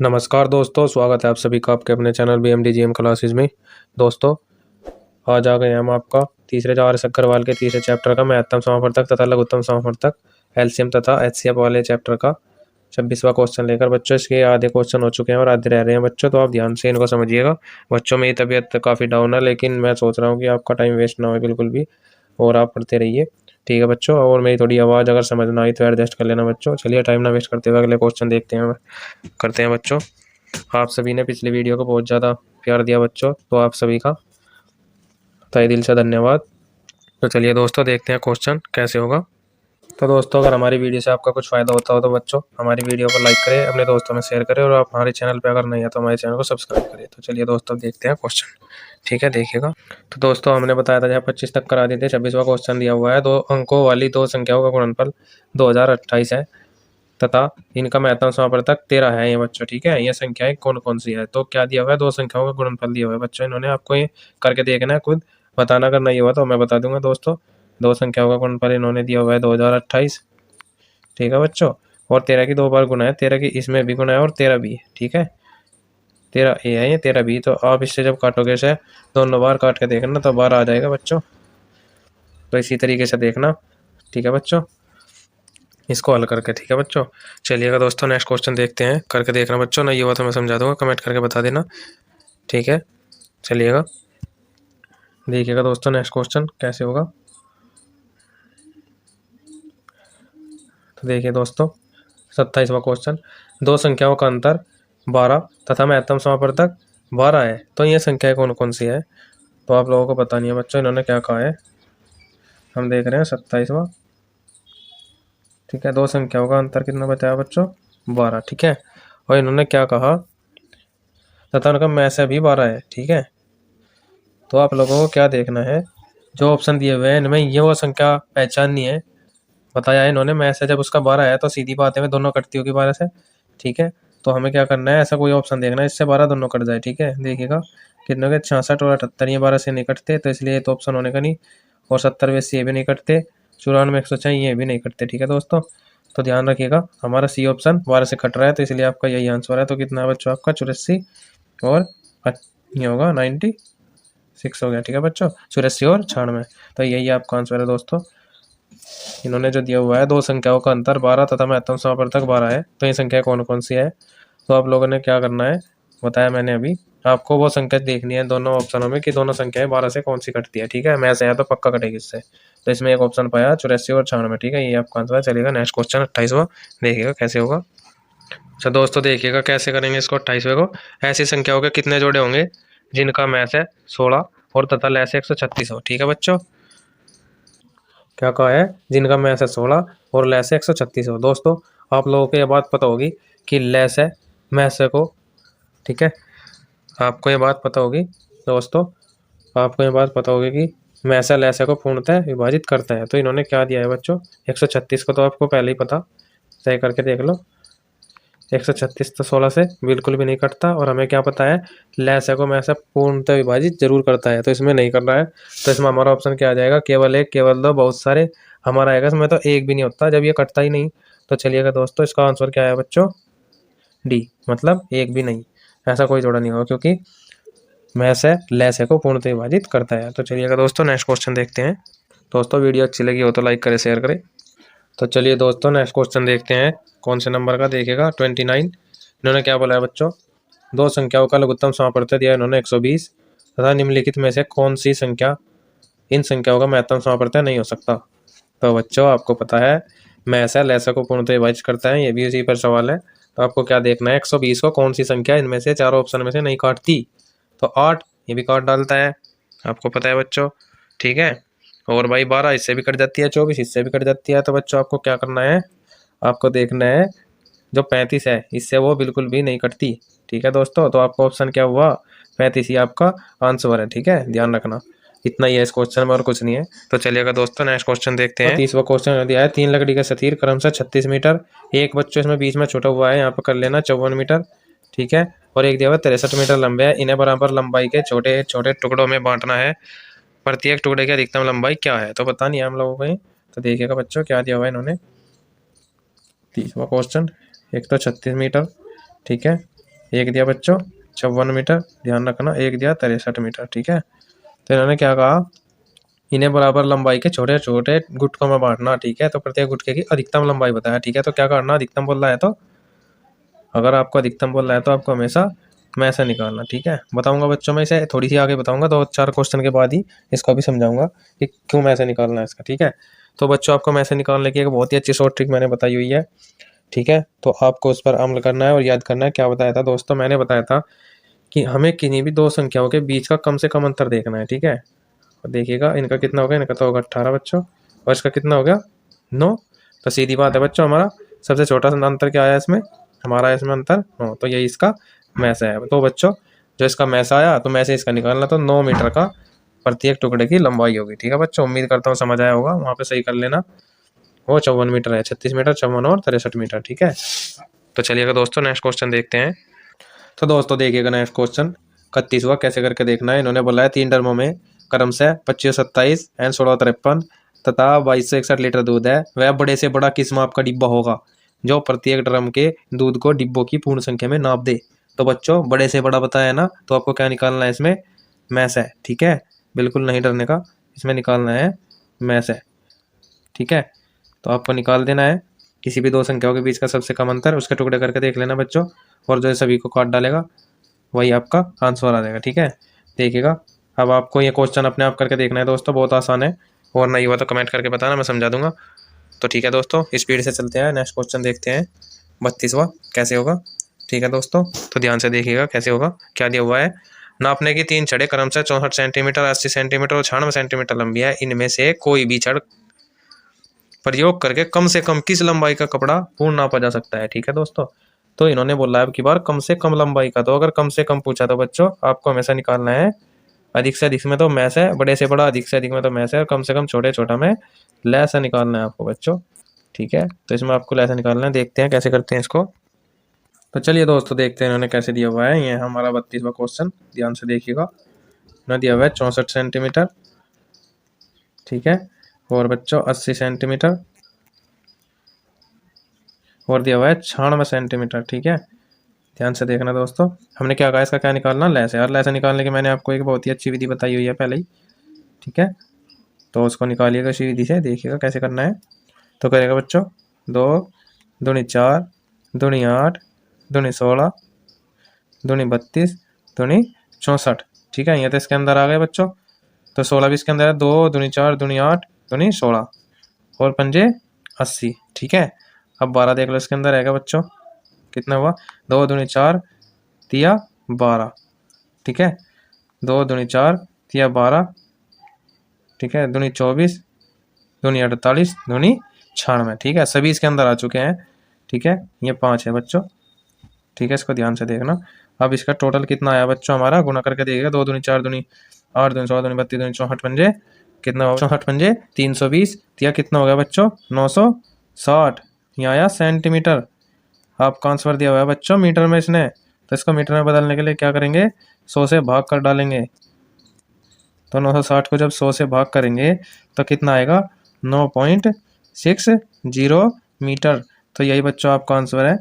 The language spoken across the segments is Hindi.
नमस्कार दोस्तों, स्वागत है आप सभी का आपके अपने चैनल BMDGM क्लासेस में। दोस्तों, आज आ गए हम आपका तीसरे आर्य अग्रवाल के तीसरे चैप्टर का महत्तम समापवर्तक तथा लघुत्तम समापवर्तक एलसीएम तथा एचसीएफ वाले चैप्टर का 26वां क्वेश्चन लेकर। बच्चों, इसके आधे क्वेश्चन हो चुके हैं और आधे रह रहे हैं बच्चों, तो आप ध्यान से इनको समझिएगा। बच्चों, मेरी तबीयत काफ़ी डाउन है, लेकिन मैं सोच रहा हूँ कि आपका टाइम वेस्ट ना हो बिल्कुल भी, और आप पढ़ते रहिए। ठीक है बच्चों, और मेरी थोड़ी आवाज़ अगर समझ ना आई तो एडजस्ट कर लेना बच्चों। चलिए, टाइम ना वेस्ट करते हुए अगले क्वेश्चन देखते हैं करते हैं बच्चों। आप सभी ने पिछले वीडियो को बहुत ज़्यादा प्यार दिया बच्चों, तो आप सभी का तहे दिल से धन्यवाद। तो चलिए दोस्तों, देखते हैं क्वेश्चन कैसे होगा। तो दोस्तों, अगर हमारी वीडियो से आपका कुछ फ़ायदा होता हो तो बच्चों हमारी वीडियो को लाइक करें, अपने दोस्तों में शेयर करें, और आप हमारे चैनल पर अगर नहीं है तो हमारे चैनल को सब्सक्राइब करें। तो चलिए दोस्तों, देखते हैं क्वेश्चन। ठीक है, देखिएगा। तो दोस्तों, हमने बताया था जहाँ 25 तक करा दिए थे। 26वां क्वेश्चन दिया हुआ है, 2 अंकों वाली 2 संख्याओं का गुणनफल 2028 है तथा इनका महत्तम समापवर्तक 13 है ये बच्चों। ठीक है, ये संख्याएं कौन कौन सी है? तो क्या दिया हुआ है? 2 संख्याओं का गुणनफल दिया हुआ है बच्चों। इन्होंने आपको ये करके देखना है, खुद बताना। अगर नहीं हुआ तो मैं बता दूंगा दोस्तों। 2 संख्याओं का गुणनफल इन्होंने दिया हुआ है 2028। ठीक है बच्चों, और 13 की 2 बार गुना है, 13 की इसमें भी गुना है और 13 भी है। ठीक है, 13 ए है, ये 13 भी। तो आप इससे जब काटोगे से दोनों बार काट के देखना तो बार आ जाएगा बच्चों। तो इसी तरीके से देखना। ठीक है बच्चों, इसको हल करके। ठीक है बच्चों, चलिएगा दोस्तों, नेक्स्ट क्वेश्चन देखते हैं। करके देखना बच्चों, नहीं हुआ तो मैं समझा दूंगा, कमेंट करके बता देना। ठीक है, चलिएगा, देखिएगा दोस्तों नेक्स्ट क्वेश्चन कैसे होगा। तो देखिए दोस्तों, 27वां क्वेश्चन, 2 संख्याओं का अंतर 12 तथा महत्तम समापवर्तक 12 है, तो ये संख्याएं कौन कौन सी है? तो आप लोगों को पता नहीं है बच्चों, इन्होंने क्या कहा है। हम देख रहे हैं 27वां। ठीक है, 2 संख्याओं का अंतर कितना बताया बच्चों? 12। ठीक है, और इन्होंने क्या कहा, तथा उनका में से भी 12 है। ठीक है, तो आप लोगों को क्या देखना है, जो ऑप्शन दिए हुए हैं इनमें ये वो संख्या पहचाननी है। बताया है इन्होंने में से जब उसका 12 है तो सीधी बात है दोनों कटती होगी 12 से। ठीक है, तो हमें क्या करना है, ऐसा कोई ऑप्शन देखना है इससे 12 दोनों कट जाए। ठीक है, देखिएगा कितने के 66 और 78, ये 12 से नहीं कटते, तो इसलिए तो ऑप्शन होने का नहीं। और 70 से ये भी नहीं कटते, 94 106 ये भी नहीं कटते। ठीक है दोस्तों, तो ध्यान रखिएगा, हमारा सी ऑप्शन 12 से कट रहा है, तो इसलिए आपका यही आंसर है। तो कितना है बच्चों आपका? 84 और ये होगा 96 हो गया। ठीक है बच्चों, 84 और 96, तो यही आपका आंसर है दोस्तों। इन्होंने जो दिया हुआ है 2 संख्याओं का अंतर 12 तथा महत्तम समापवर्तक 12 है, तो ये संख्या कौन कौन सी है? तो आप लोगों ने क्या करना है, बताया मैंने अभी आपको, वो संख्या देखनी है दोनों ऑप्शनों में कि दोनों संख्याएं 12 से कौन सी कटती है। ठीक है, मैं से है तो पक्का कटेगी इससे, तो इसमें एक ऑप्शन पाया 84 और 96। ठीक है, ये आपका आंसर है। चलिएगा नेक्स्ट क्वेश्चन 28वां, देखिएगा कैसे होगा। अच्छा दोस्तों, देखिएगा कैसे करेंगे इसको। 28वें को, ऐसी संख्याओं के कितने जोड़े होंगे जिनका मैथ है 16 और तथा लैस 136 हो? ठीक है बच्चों, क्या कहा है, जिनका मैथ है 16 और लैस है 136 हो। दोस्तों, आप लोगों को यह बात पता होगी कि लैस है मैथ को। ठीक है, आपको ये बात पता होगी दोस्तों, आपको ये बात पता होगी कि मैसा लैसा को पूर्णतः विभाजित करता है। तो इन्होंने क्या दिया है बच्चों, 136 को तो आपको पहले ही पता, तय करके देख लो। 136 तो 16 से बिल्कुल भी नहीं कटता, और हमें क्या पता है, लैसा को मैसा पूर्णतः विभाजित जरूर करता है, तो इसमें नहीं कर रहा है। तो इसमें हमारा ऑप्शन क्या आ जाएगा, केवल एक, केवल दो, बहुत सारे। हमारा आएगा इसमें तो एक भी नहीं होता जब ये कटता ही नहीं। तो चलिएगा दोस्तों, इसका आंसर क्या है बच्चों? डी, मतलब एक भी नहीं, ऐसा कोई जोड़ा नहीं होगा, क्योंकि मैं से लैसे को पूर्णतः विभाजित करता है। तो चलिएगा दोस्तों, नेक्स्ट क्वेश्चन देखते हैं। दोस्तों, वीडियो अच्छी लगी हो तो लाइक करें, शेयर करें। तो चलिए दोस्तों, नेक्स्ट क्वेश्चन देखते हैं कौन से नंबर का, देखिएगा 29। इन्होंने क्या बोला है बच्चों, 2 संख्याओं का लघुत्तम समापवर्तक दिया इन्होंने 120 तथा निम्नलिखित में से कौन सी संख्या इन संख्याओं का महत्तम समापवर्तक नहीं हो सकता? तो बच्चों, आपको पता है मैसा लैसा को पूर्णतः विभाजित करता है, ये भी उसी पर सवाल है। तो आपको क्या देखना है, 120 को कौन सी संख्या इनमें से चारों ऑप्शन में से नहीं काटती? तो 8 ये भी काट डालता है, आपको पता है बच्चों। ठीक है, और भाई 12 इससे भी कट जाती है, 24 इससे भी कट जाती है। तो बच्चों, आपको क्या करना है, आपको देखना है जो 35 है इससे वो बिल्कुल भी नहीं कटती। ठीक है दोस्तों, तो आपका ऑप्शन क्या हुआ, 35 ही आपका आंसर है। ठीक है, ध्यान रखना, इतना ही है इस क्वेश्चन में और कुछ नहीं है। तो चलिएगा दोस्तों, नेक्स्ट क्वेश्चन देखते हैं। 30वां क्वेश्चन दिया है, 3 लकड़ी का सतीर क्रमशः 36 मीटर, एक बच्चों इसमें बीच में छूटा हुआ है, यहाँ पर कर लेना 54 मीटर। ठीक है, और एक दिया हुआ 63 मीटर लंबे है, इन्हें बराबर लंबाई के छोटे छोटे टुकड़ों में बांटना है, प्रत्येक टुकड़े की अधिकतम लंबाई क्या है? तो पता नहीं है हम लोगों को। तो देखिएगा बच्चों, क्या दिया हुआ है इन्होंने, 30वां क्वेश्चन, एक तो 36 मीटर। ठीक है, एक दिया बच्चों 54 मीटर, ध्यान रखना, एक दिया 63 मीटर। ठीक है, तो इन्होंने क्या कहा, इन्हें बराबर लंबाई के छोटे छोटे गुटकों में बांटना। ठीक है, तो प्रत्येक गुटके की अधिकतम लंबाई बताया। ठीक है, तो क्या करना, अधिकतम बोल रहा है तो अगर आपको अधिकतम बोल रहा है तो आपको हमेशा में से निकालना। ठीक है, बताऊंगा बच्चों, मैं इसे थोड़ी सी आगे बताऊंगा, 2-4 क्वेश्चन के बाद ही इसको भी समझाऊंगा कि क्यों में से निकालना है इसका। ठीक है, तो बच्चों आपको में से निकालने की एक बहुत ही अच्छी शॉर्ट ट्रिक मैंने बताई हुई है। ठीक है, तो आपको उस पर अमल करना है और याद करना है। क्या बताया था दोस्तों, मैंने बताया था कि हमें किन्हीं भी दो संख्याओं के बीच का कम से कम अंतर देखना है। ठीक है, और देखिएगा इनका कितना हो गया, इनका तो होगा 18 बच्चों, और इसका कितना हो गया 9। तो सीधी बात है बच्चों, हमारा सबसे छोटा सा अंतर क्या आया इसमें, हमारा इसमें अंतर 9, तो यही इसका मैस है। तो बच्चों जो इसका मैस आया तो मैसे इसका निकालना, तो 9 मीटर का प्रत्येक टुकड़े की लंबाई होगी। ठीक है बच्चों, उम्मीद करता हूँ समझ आया होगा, वहाँ पे सही कर लेना। वो 54 मीटर है, 36 मीटर, 54 और 63 मीटर। ठीक है, तो चलिएगा दोस्तों नेक्स्ट क्वेश्चन देखते हैं। तो दोस्तों देखिएगा नेक्स्ट क्वेश्चन 31वां कैसे करके देखना है। इन्होंने बोला है 3 ड्रमों में क्रम से 2527 एंड 1653 तथा 2261 लीटर दूध है, वह बड़े से बड़ा किस माप का डिब्बा होगा जो प्रत्येक ड्रम के दूध को डिब्बों की पूर्ण संख्या में नाप दे। तो बच्चों बड़े से बड़ा बताया ना, तो आपको क्या निकालना है, इसमें मैस है। ठीक है, बिल्कुल नहीं डरने का, इसमें निकालना है मैस है। ठीक है, तो आपको निकाल देना है किसी भी दो संख्याओं के बीच का सबसे कम अंतर, उसके टुकड़े करके देख लेना बच्चों, और जो सभी को काट डालेगा वही आपका आंसर आ जाएगा। ठीक है, देखिएगा अब आपको ये क्वेश्चन अपने आप करके देखना है दोस्तों, बहुत आसान है, और नहीं हुआ तो कमेंट करके बताना, मैं समझा दूंगा। तो ठीक है दोस्तों, स्पीड से चलते हैं, नेक्स्ट क्वेश्चन देखते हैं 32वां कैसे होगा। ठीक है दोस्तों, तो ध्यान से देखिएगा कैसे होगा। क्या दिया हुआ है, नापने की 3 छड़ें क्रम से 64 सेंटीमीटर, 80 सेंटीमीटर और 96 सेंटीमीटर लंबी है, इनमें से कोई भी छड़ प्रयोग करके कम से कम किस लंबाई का कपड़ा पूर्ण नापा जा सकता है। ठीक है दोस्तों, तो इन्होंने बोला है अब की बार कम से कम लंबाई का, तो अगर कम से कम पूछा तो बच्चों आपको हमेशा निकालना है अधिक से अधिक में तो मैस है, बड़े से बड़ा अधिक से अधिक में तो मैस है, और कम से कम छोटे छोटा में लैसा निकालना है आपको बच्चों। ठीक है, तो इसमें आपको लैसा निकालना है, देखते हैं कैसे करते हैं इसको। तो चलिए दोस्तों देखते हैं इन्होंने कैसे दिया हुआ है। ये हमारा 32वां क्वेश्चन, ध्यान से देखिएगा। इन्होंने दिया हुआ है 64 सेंटीमीटर, ठीक है, और बच्चों 80 सेंटीमीटर, और दिया हुआ है 96 सेंटीमीटर। ठीक है, ध्यान से देखना दोस्तों, हमने क्या कहा, इसका क्या निकालना, लैस है, और लैस निकालने की मैंने आपको एक बहुत ही अच्छी विधि बताई हुई है पहले ही। ठीक है, तो उसको निकालिएगा इसी विधि से, देखिएगा कैसे करना है। तो करेगा बच्चों 2 दूनी 4 दूनी 8 दूनी 16 दूनी 32 दूनी 64। ठीक है, ये तो इसके अंदर आ गए बच्चों, तो 16 भी इसके अंदर है, 2 दूनी 4 दूनी 8 दूनी 16 और पंजे 80। ठीक है, अब 12 देख लो इसके अंदर आएगा बच्चों, कितना हुआ, 2 दूनी 4 तिया 12। ठीक है, 2 दूनी 4 तिया 12। ठीक है, दूनी 24 दूनी 48 दूनी 96। ठीक है, सभी इसके अंदर आ चुके हैं। ठीक है, ये 5 है बच्चों। ठीक है, इसको ध्यान से देखना। अब इसका टोटल कितना आया बच्चों, हमारा गुना करके देखिएगा, 2 दूनी 4 दूनी 8 दूनी 16 दूनी 32 दूनी 64 पंजे कितना होगा, 64 पंजे 320, या कितना हो गया बच्चों 960। यहाँ आया सेंटीमीटर, आपका आंसर दिया हुआ है बच्चों मीटर में इसने, तो इसको मीटर में बदलने के लिए क्या करेंगे, 100 से भाग कर डालेंगे। तो 960 को जब 100 से भाग करेंगे तो कितना आएगा, 9.60 मीटर। तो यही बच्चों आपका आंसर है।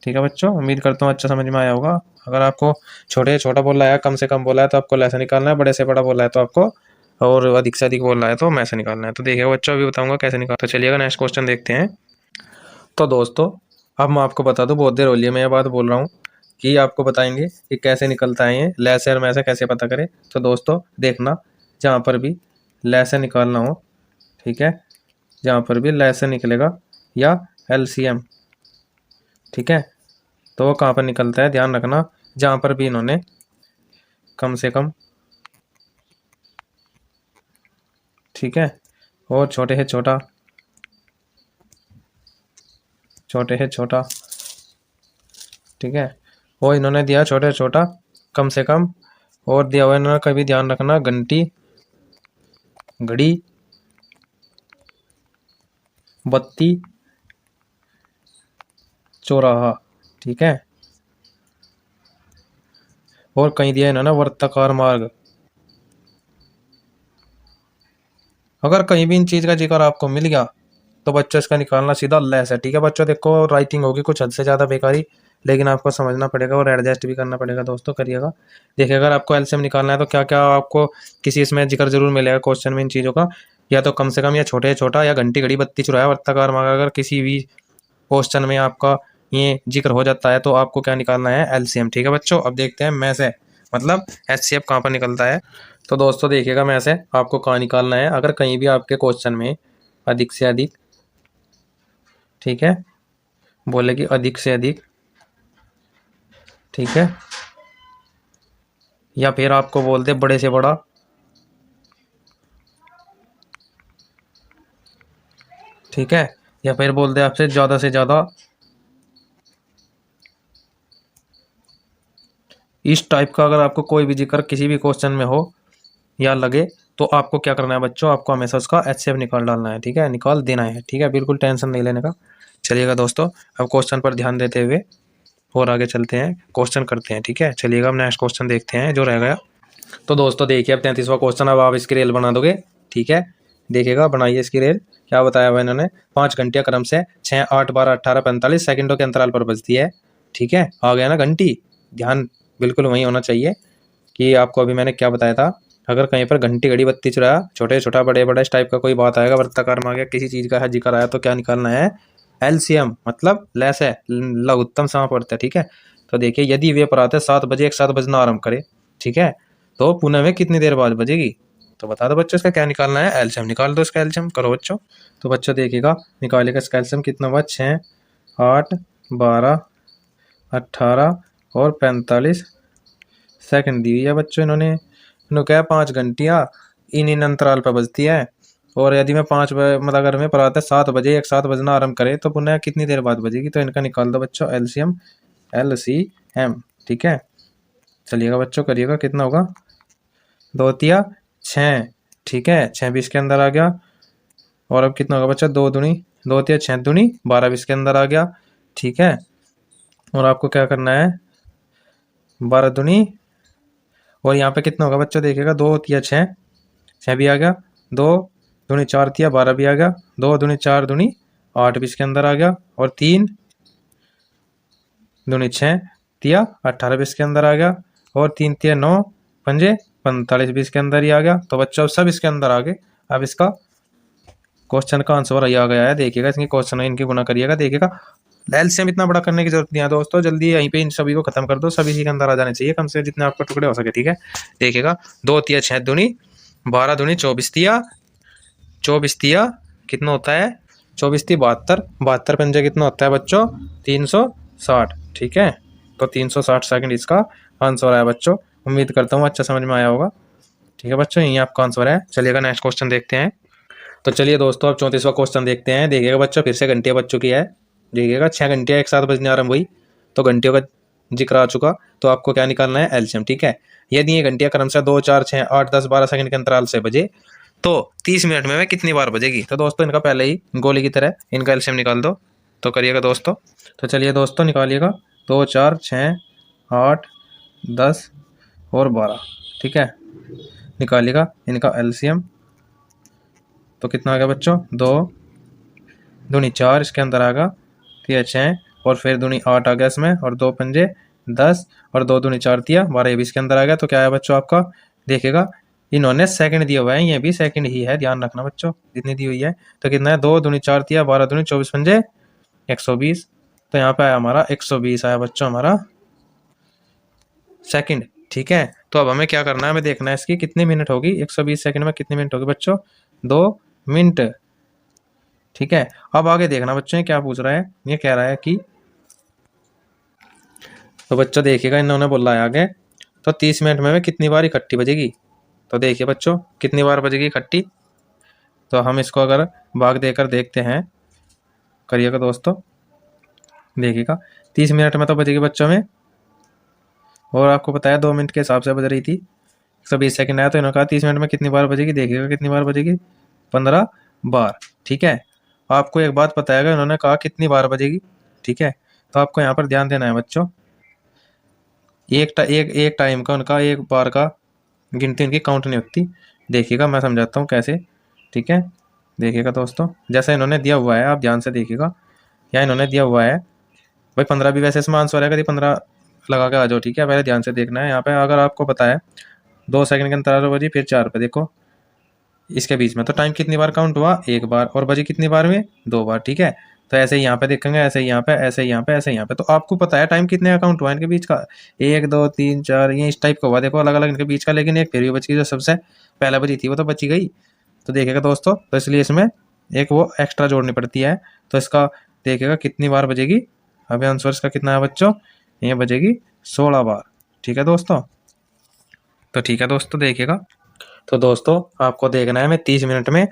ठीक है बच्चों, उम्मीद करता हूँ अच्छा समझ में आया होगा। अगर आपको छोटे छोटा बोला है, कम से कम बोला है तो आपको लैसा निकालना है, बड़े से बड़ा बोला है तो आपको, और अधिक से अधिक बोला है तो मैं से निकालना है। तो देखिए बच्चों अभी बताऊंगा कैसे निकाल। तो चलिएगा नेक्स्ट क्वेश्चन देखते हैं। तो दोस्तों अब मैं आपको बता दूं, बहुत देर हो रही है मैं ये बात बोल रहा हूँ कि आपको बताएंगे कि कैसे निकलता है ये लैसे और मैसे कैसे पता करें। तो दोस्तों देखना, जहाँ पर भी लैसे निकालना हो, ठीक है, जहाँ पर भी लैसे निकलेगा या एलसीएम, ठीक है, तो वो कहाँ पर निकलता है, ध्यान रखना, जहाँ पर भी इन्होंने कम से कम, ठीक है, और छोटे है छोटा, छोटे है छोटा, ठीक है, वो इन्होंने दिया छोटे छोटा कम से कम, और दिया हुआ इन्होंने कभी ध्यान रखना घंटी घड़ी बत्ती चौराहा, ठीक है, और कहीं दिया इन्होंने वर्ताकार मार्ग। अगर कहीं भी इन चीज का जिक्र आपको मिल गया तो बच्चों इसका निकालना सीधा लैस है। ठीक है बच्चों, देखो राइटिंग होगी कुछ हद से ज्यादा बेकारी, लेकिन आपको समझना पड़ेगा और एडजस्ट भी करना पड़ेगा दोस्तों, करिएगा। देखिए अगर आपको एलसीएम निकालना है तो क्या क्या आपको किसी इसमें जिक्र जरूर मिलेगा क्वेश्चन में इन चीज़ों का, या तो कम से कम, या छोटे छोटा, या घंटी घड़ी बत्ती चुराया वर्ताकार मार्ग, अगर किसी भी क्वेश्चन में आपका ये जिक्र हो जाता है तो आपको क्या निकालना है, एलसीएम। ठीक है बच्चों, अब देखते हैं में से मतलब एचसीएफ कहाँ पर निकलता है। तो दोस्तों देखिएगा, में से आपको कहाँ निकालना है, अगर कहीं भी आपके क्वेश्चन में अधिक से अधिक, ठीक है, बोले कि अधिक से अधिक, ठीक है, या फिर आपको बोलते बड़े से बड़ा, ठीक है, या फिर बोलते आपसे ज्यादा से ज्यादा, इस टाइप का अगर आपको कोई भी जिक्र किसी भी क्वेश्चन में हो या लगे तो आपको क्या करना है बच्चों, आपको हमेशा उसका एचसीएफ निकाल डालना है। ठीक है, निकाल देना है। ठीक है, बिल्कुल टेंशन नहीं लेने का। चलिएगा दोस्तों, अब क्वेश्चन पर ध्यान देते हुए और आगे चलते हैं, क्वेश्चन करते हैं। ठीक है, चलिएगा अब नेक्स्ट क्वेश्चन देखते हैं जो रह गया। तो दोस्तों देखिए अब 33वां क्वेश्चन, अब आप इसकी रेल बना दोगे। ठीक है, देखिएगा, बनाइए इसकी रेल। क्या बताया हुआ इन्होंने, 5 घंटियां क्रम से 6, 8, 12, 18, 45 सेकंडों के अंतराल पर बजती है। ठीक है, आ गया ना घंटी, ध्यान बिल्कुल वही होना चाहिए कि आपको अभी मैंने क्या बताया था। अगर कहीं पर घंटी घड़ी बत्ती चुराया, छोटे छोटा बड़े बड़ा इस टाइप का कोई बात आएगा, वर्ताकार में आ गया, किसी चीज का जिक्र आया, तो क्या निकालना है, एलसीएम, मतलब लैस है, लघुत्तम समापवर्त है। ठीक है, तो देखिए यदि वे प्रातः 7 बजे एक साथ बजना आरंभ करे, ठीक है, तो पुनः में कितनी देर बाद बजेगी। तो बता दो बच्चों, इसका क्या निकालना है, एलसीएम निकाल दो इसका, एलसीएम करो बच्चों। तो बच्चों देखिएगा, निकालेगा इसका एलसीएम कितना हुआ, 6, 8, 12, 18 और 45 सेकंड दी हुई है बच्चों इन्होंने क्या 5 घंटियां इन अंतराल पर बजती है। और यदि मैं 5 मतलब अगर मैं पढ़ाता 7 बजे एक साथ बजना आरंभ करे तो पुनः कितनी देर बाद बजेगी। तो इनका निकाल दो बच्चों एलसीएम, एलसीएम। ठीक है, चलिएगा बच्चों, करिएगा, कितना होगा, 2 तिया 6, ठीक है, 6 भी इसके अंदर आ गया। और अब कितना होगा बच्चा, 2 दूनी 2 तिया 6 दूनी 12 भी इसके अंदर आ गया। ठीक है, और आपको क्या करना है, 12 दूनी, और यहाँ पे कितना होगा बच्चा, देखिएगा, 2 तिया 6, 6 भी आ गया, 2 दूनी 4 तिया 12 भी आ गया, 2 दूनी 4 दूनी 8 भी इसके अंदर आ गया, और 3 दूनी 6 तिया 18 भी इसके अंदर आ गया, और 3 तिया 9 पंजे 45 भी इसके अंदर ही आ गया। तो बच्चों सब इसके अंदर आ गए। अब इसका क्वेश्चन का आंसर आ गया है, देखिएगा, इसकी क्वेश्चन इनकी गुना करिएगा, देखिएगा। एलसीएम इतना बड़ा करने की जरूरत नहीं है दोस्तों, जल्दी यहीं पे इन सभी को खत्म कर दो, सभी इसी के अंदर आ जाने चाहिए, कम से जितने आपके टुकड़े हो सके। ठीक है, देखिएगा, 2 तिया 6 दूनी 12 दूनी 24 तिया 24 तिया कितना होता है, 24 ती 72, 72 पंजे कितना होता है बच्चों, 360। ठीक है, तो 360 सेकंड इसका आंसर आया बच्चों। उम्मीद करता हूँ अच्छा समझ में आया होगा। ठीक है बच्चों, यही आपका आंसर है। चलिएगा नेक्स्ट क्वेश्चन देखते हैं। तो चलिए दोस्तों अब 34वां क्वेश्चन देखते हैं। देखिएगा बच्चों, फिर से घंटियां बज चुकी है। देखिएगा 6 घंटियां एक साथ बजने आरंभ हुई, तो घंटियों का जिक्र आ चुका, तो आपको क्या निकालना है, एलसीएम। ठीक है, यदि ये घंटियां क्रम से 2, 4, 6, 8, 10, 12 सेकंड के अंतराल से बजे तो 30 मिनट में कितनी बार बजेगी। तो दोस्तों इनका पहले ही गोली की तरह इनका एलसीएम निकाल दो। तो करिएगा दोस्तों, तो चलिए दोस्तों निकालिएगा, 2, 4, 6, 8, 10 और 12। ठीक है, निकालिएगा इनका एलसीएम। तो कितना आ गया बच्चों, 2 दूनी 4 इसके अंदर आ गया, 3 6, और फिर दूनी 8 आ गया इसमें, और 2 पंजे 10, और 2 दूनी 4 तिया 12, ये भी इसके अंदर आ गया। तो क्या है बच्चों आपका, देखिएगा इन्होंने सेकंड दिया हुआ है, ये भी सेकंड ही है, ध्यान रखना बच्चों, जितनी दी हुई है। तो कितना है, 2 दूनी 4 तिया 12 दूनी 24 पंजे 120। तो यहाँ पे आया हमारा 120 आया बच्चों हमारा सेकंड। ठीक है, तो अब हमें क्या करना है, हमें देखना है इसकी कितनी मिनट होगी, 120 सेकंड में कितनी मिनट होगी बच्चों, 2 मिनट। ठीक है, अब आगे देखना बच्चों क्या पूछ रहा है, ये कह रहा है कि, तो बच्चों देखिएगा इन्होंने बोला है आगे, तो 30 मिनट में कितनी बार इकट्ठी बजेगी। तो देखिए बच्चों कितनी बार बजेगी इकट्ठी, तो हम इसको अगर भाग देकर देखते हैं, करिएगा दोस्तों, देखिएगा 30 मिनट में तो बजेगी बच्चों में, और आपको पता है 2 मिनट के हिसाब से बज रही थी, 120 सेकंड आया, तो इन्होंने कहा 30 मिनट में कितनी बार बजेगी, देखिएगा कितनी बार बजेगी, 15 बार। ठीक है, आपको एक बात पता है, इन्होंने कहा कितनी बार बजेगी। ठीक है, तो आपको यहाँ पर ध्यान देना है बच्चों, एक टाइम का उनका एक बार का गिनती उनकी काउंट नहीं होती। देखिएगा मैं समझाता हूँ कैसे। ठीक है, देखिएगा दोस्तों, जैसा इन्होंने दिया हुआ है आप ध्यान से देखिएगा, या इन्होंने दिया हुआ है भाई 15 भी वैसे इसमें आंसर है, कभी 15 लगा के आ जाओ, ठीक है। पहले ध्यान से देखना है यहाँ पे। अगर आपको पता है 2 सेकंड के अंतराल पर बजी, फिर 4 पे देखो इसके बीच में, तो टाइम कितनी बार काउंट हुआ, 1 बार, और बजी कितनी बार में, 2 बार, ठीक है। तो ऐसे ही यहाँ पे देखेंगे, ऐसे ही यहाँ पे, ऐसे ही यहाँ पे, ऐसे ही यहाँ पे। तो आपको पता है टाइम कितने का काउंट हुआ इनके बीच का, 1 2 3 4, ये इस टाइप का हुआ देखो, अलग अलग इनके बीच का, लेकिन एक फिर भी बच गई, जो सबसे पहले बजी थी वो तो बची गई। तो देखेगा दोस्तों, तो इसलिए इसमें एक वो एक्स्ट्रा जोड़नी पड़ती है। तो इसका देखेगा कितनी बार बजेगी। अभी आंसर इसका कितना है बच्चों, ये बजेगी 16 बार, ठीक है दोस्तों। तो ठीक है दोस्तों, देखिएगा। तो दोस्तों आपको देखना है, मैं 30 मिनट में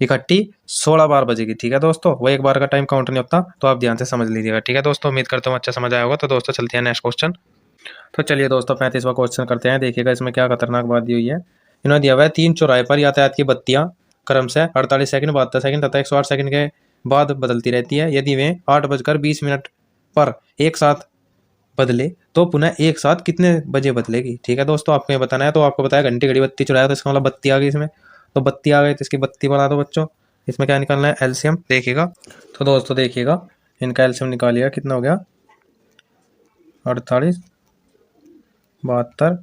इकट्ठी 16 बार बजेगी, ठीक है दोस्तों। वो एक बार का टाइम काउंट नहीं होता, तो आप ध्यान से समझ लीजिएगा, ठीक है दोस्तों। उम्मीद करता हूँ अच्छा समझ आया होगा। तो दोस्तों चलते हैं नेक्स्ट क्वेश्चन। तो चलिए दोस्तों 35वां क्वेश्चन करते हैं। देखिएगा इसमें क्या खतरनाक बात दी हुई है। इन्होंने दिया हुआ है 3 चौराहे पर यातायात की बत्तियां क्रम से 48 सेकंड, 72 सेकंड तथा 108 सेकंड के बाद बदलती रहती है। यदि वे 8:20 पर एक साथ बदले तो पुनः एक साथ कितने बजे बदलेगी, ठीक है दोस्तों। आपको ये बताना है। तो आपको बताया घंटी घड़ी बत्ती चुराया, तो इसका मतलब बत्ती आ गई इसमें, तो बत्ती आ गई तो इसकी बत्ती बना दो बच्चों। इसमें क्या निकालना है, एलसीएम देखिएगा। तो दोस्तों देखिएगा, इनका एलसीएम निकालिएगा, कितना हो गया, 48, 72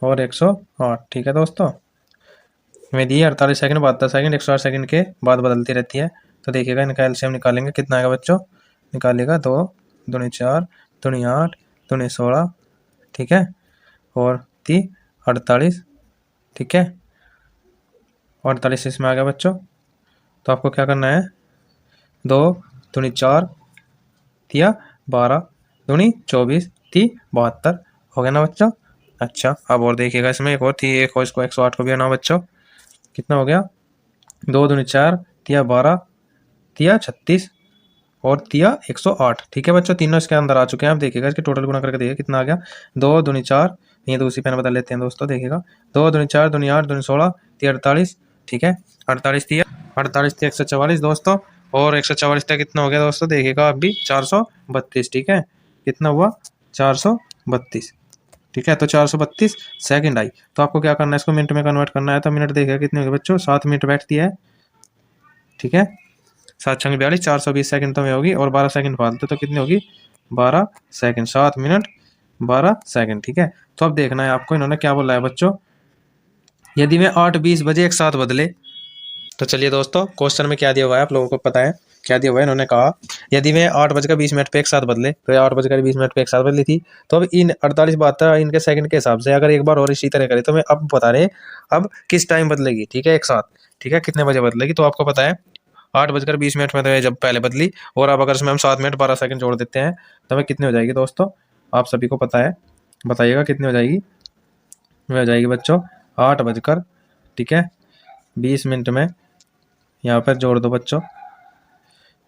और 108, ठीक है दोस्तों। में दी 48 सेकंड, 72 सेकंड, 108 सेकंड के बाद बदलती रहती है। तो देखिएगा इनका एलसीएम निकालेंगे, कितना आएगा बच्चों, निकालिएगा 2 दूनी 4 दूनी 8 दूनी 16, ठीक है, और 48, ठीक है, 48 इसमें आ गया बच्चों। तो आपको क्या करना है, 2 दूनी 4 तिया 12 दूनी 24 ती 72, हो गया ना बच्चों। अच्छा, अब और देखिएगा इसमें एक और थी, एक और इसको 108 को भी आना बच्चों, कितना हो गया, 2 दूनी 4 तिया 12 तिया 36 और तिया 108, ठीक है बच्चों। तीनों इसके अंदर आ चुके हैं। आप देखिएगा इसके टोटल गुना करके देखिए कितना आ गया, 2 दूनी 4, ये तो उसी पेन बदल लेते हैं दोस्तों। देखिएगा 2 दूनी 4 दूनी 8 दूनी 16 तिया 48, ठीक है, 48 तिया 144 दोस्तों, और 144 तक कितना हो गया दोस्तों, देखिएगा आप भी 432, ठीक है, कितना हुआ 432, ठीक है। तो 432 सेकंड आई। तो आपको क्या करना है, इसको मिनट में कन्वर्ट करना है। तो मिनट देखिएगा कितने हो गए बच्चों, 7 मिनट बैठती है, ठीक है, 7 छंग 42, 420 सेकंड तो में होगी, और 12 सेकंड फालतू, तो कितनी होगी 12 सेकंड, 7 मिनट 12 सेकंड, ठीक है। तो अब देखना है आपको, इन्होंने क्या बोला है बच्चों, यदि मैं 8:20 बजे एक साथ बदले। तो चलिए दोस्तों, क्वेश्चन में क्या दिया हुआ है आप लोगों को पता है, क्या दिया हुआ है। इन्होंने कहा यदि मैं 8:20 पे एक साथ बदले, तो 8:20 पे एक साथ बदली थी, तो अब इन 48 72 इनके सेकंड के हिसाब से अगर एक बार और इसी तरह करे, तो मैं अब बता रहे अब किस टाइम बदलेगी, ठीक है, एक साथ, ठीक है, कितने बजे बदलेगी। तो आपको पता है 8:20 में तो जब पहले बदली, और अब अगर इसमें हम 7 मिनट 12 सेकंड जोड़ देते हैं, तो हमें कितनी हो जाएगी दोस्तों, आप सभी को पता है, बताइएगा कितनी हो जाएगी। वह हो जाएगी बच्चों 8 बजकर, ठीक है, 20 मिनट में, यहाँ पर जोड़ दो बच्चों,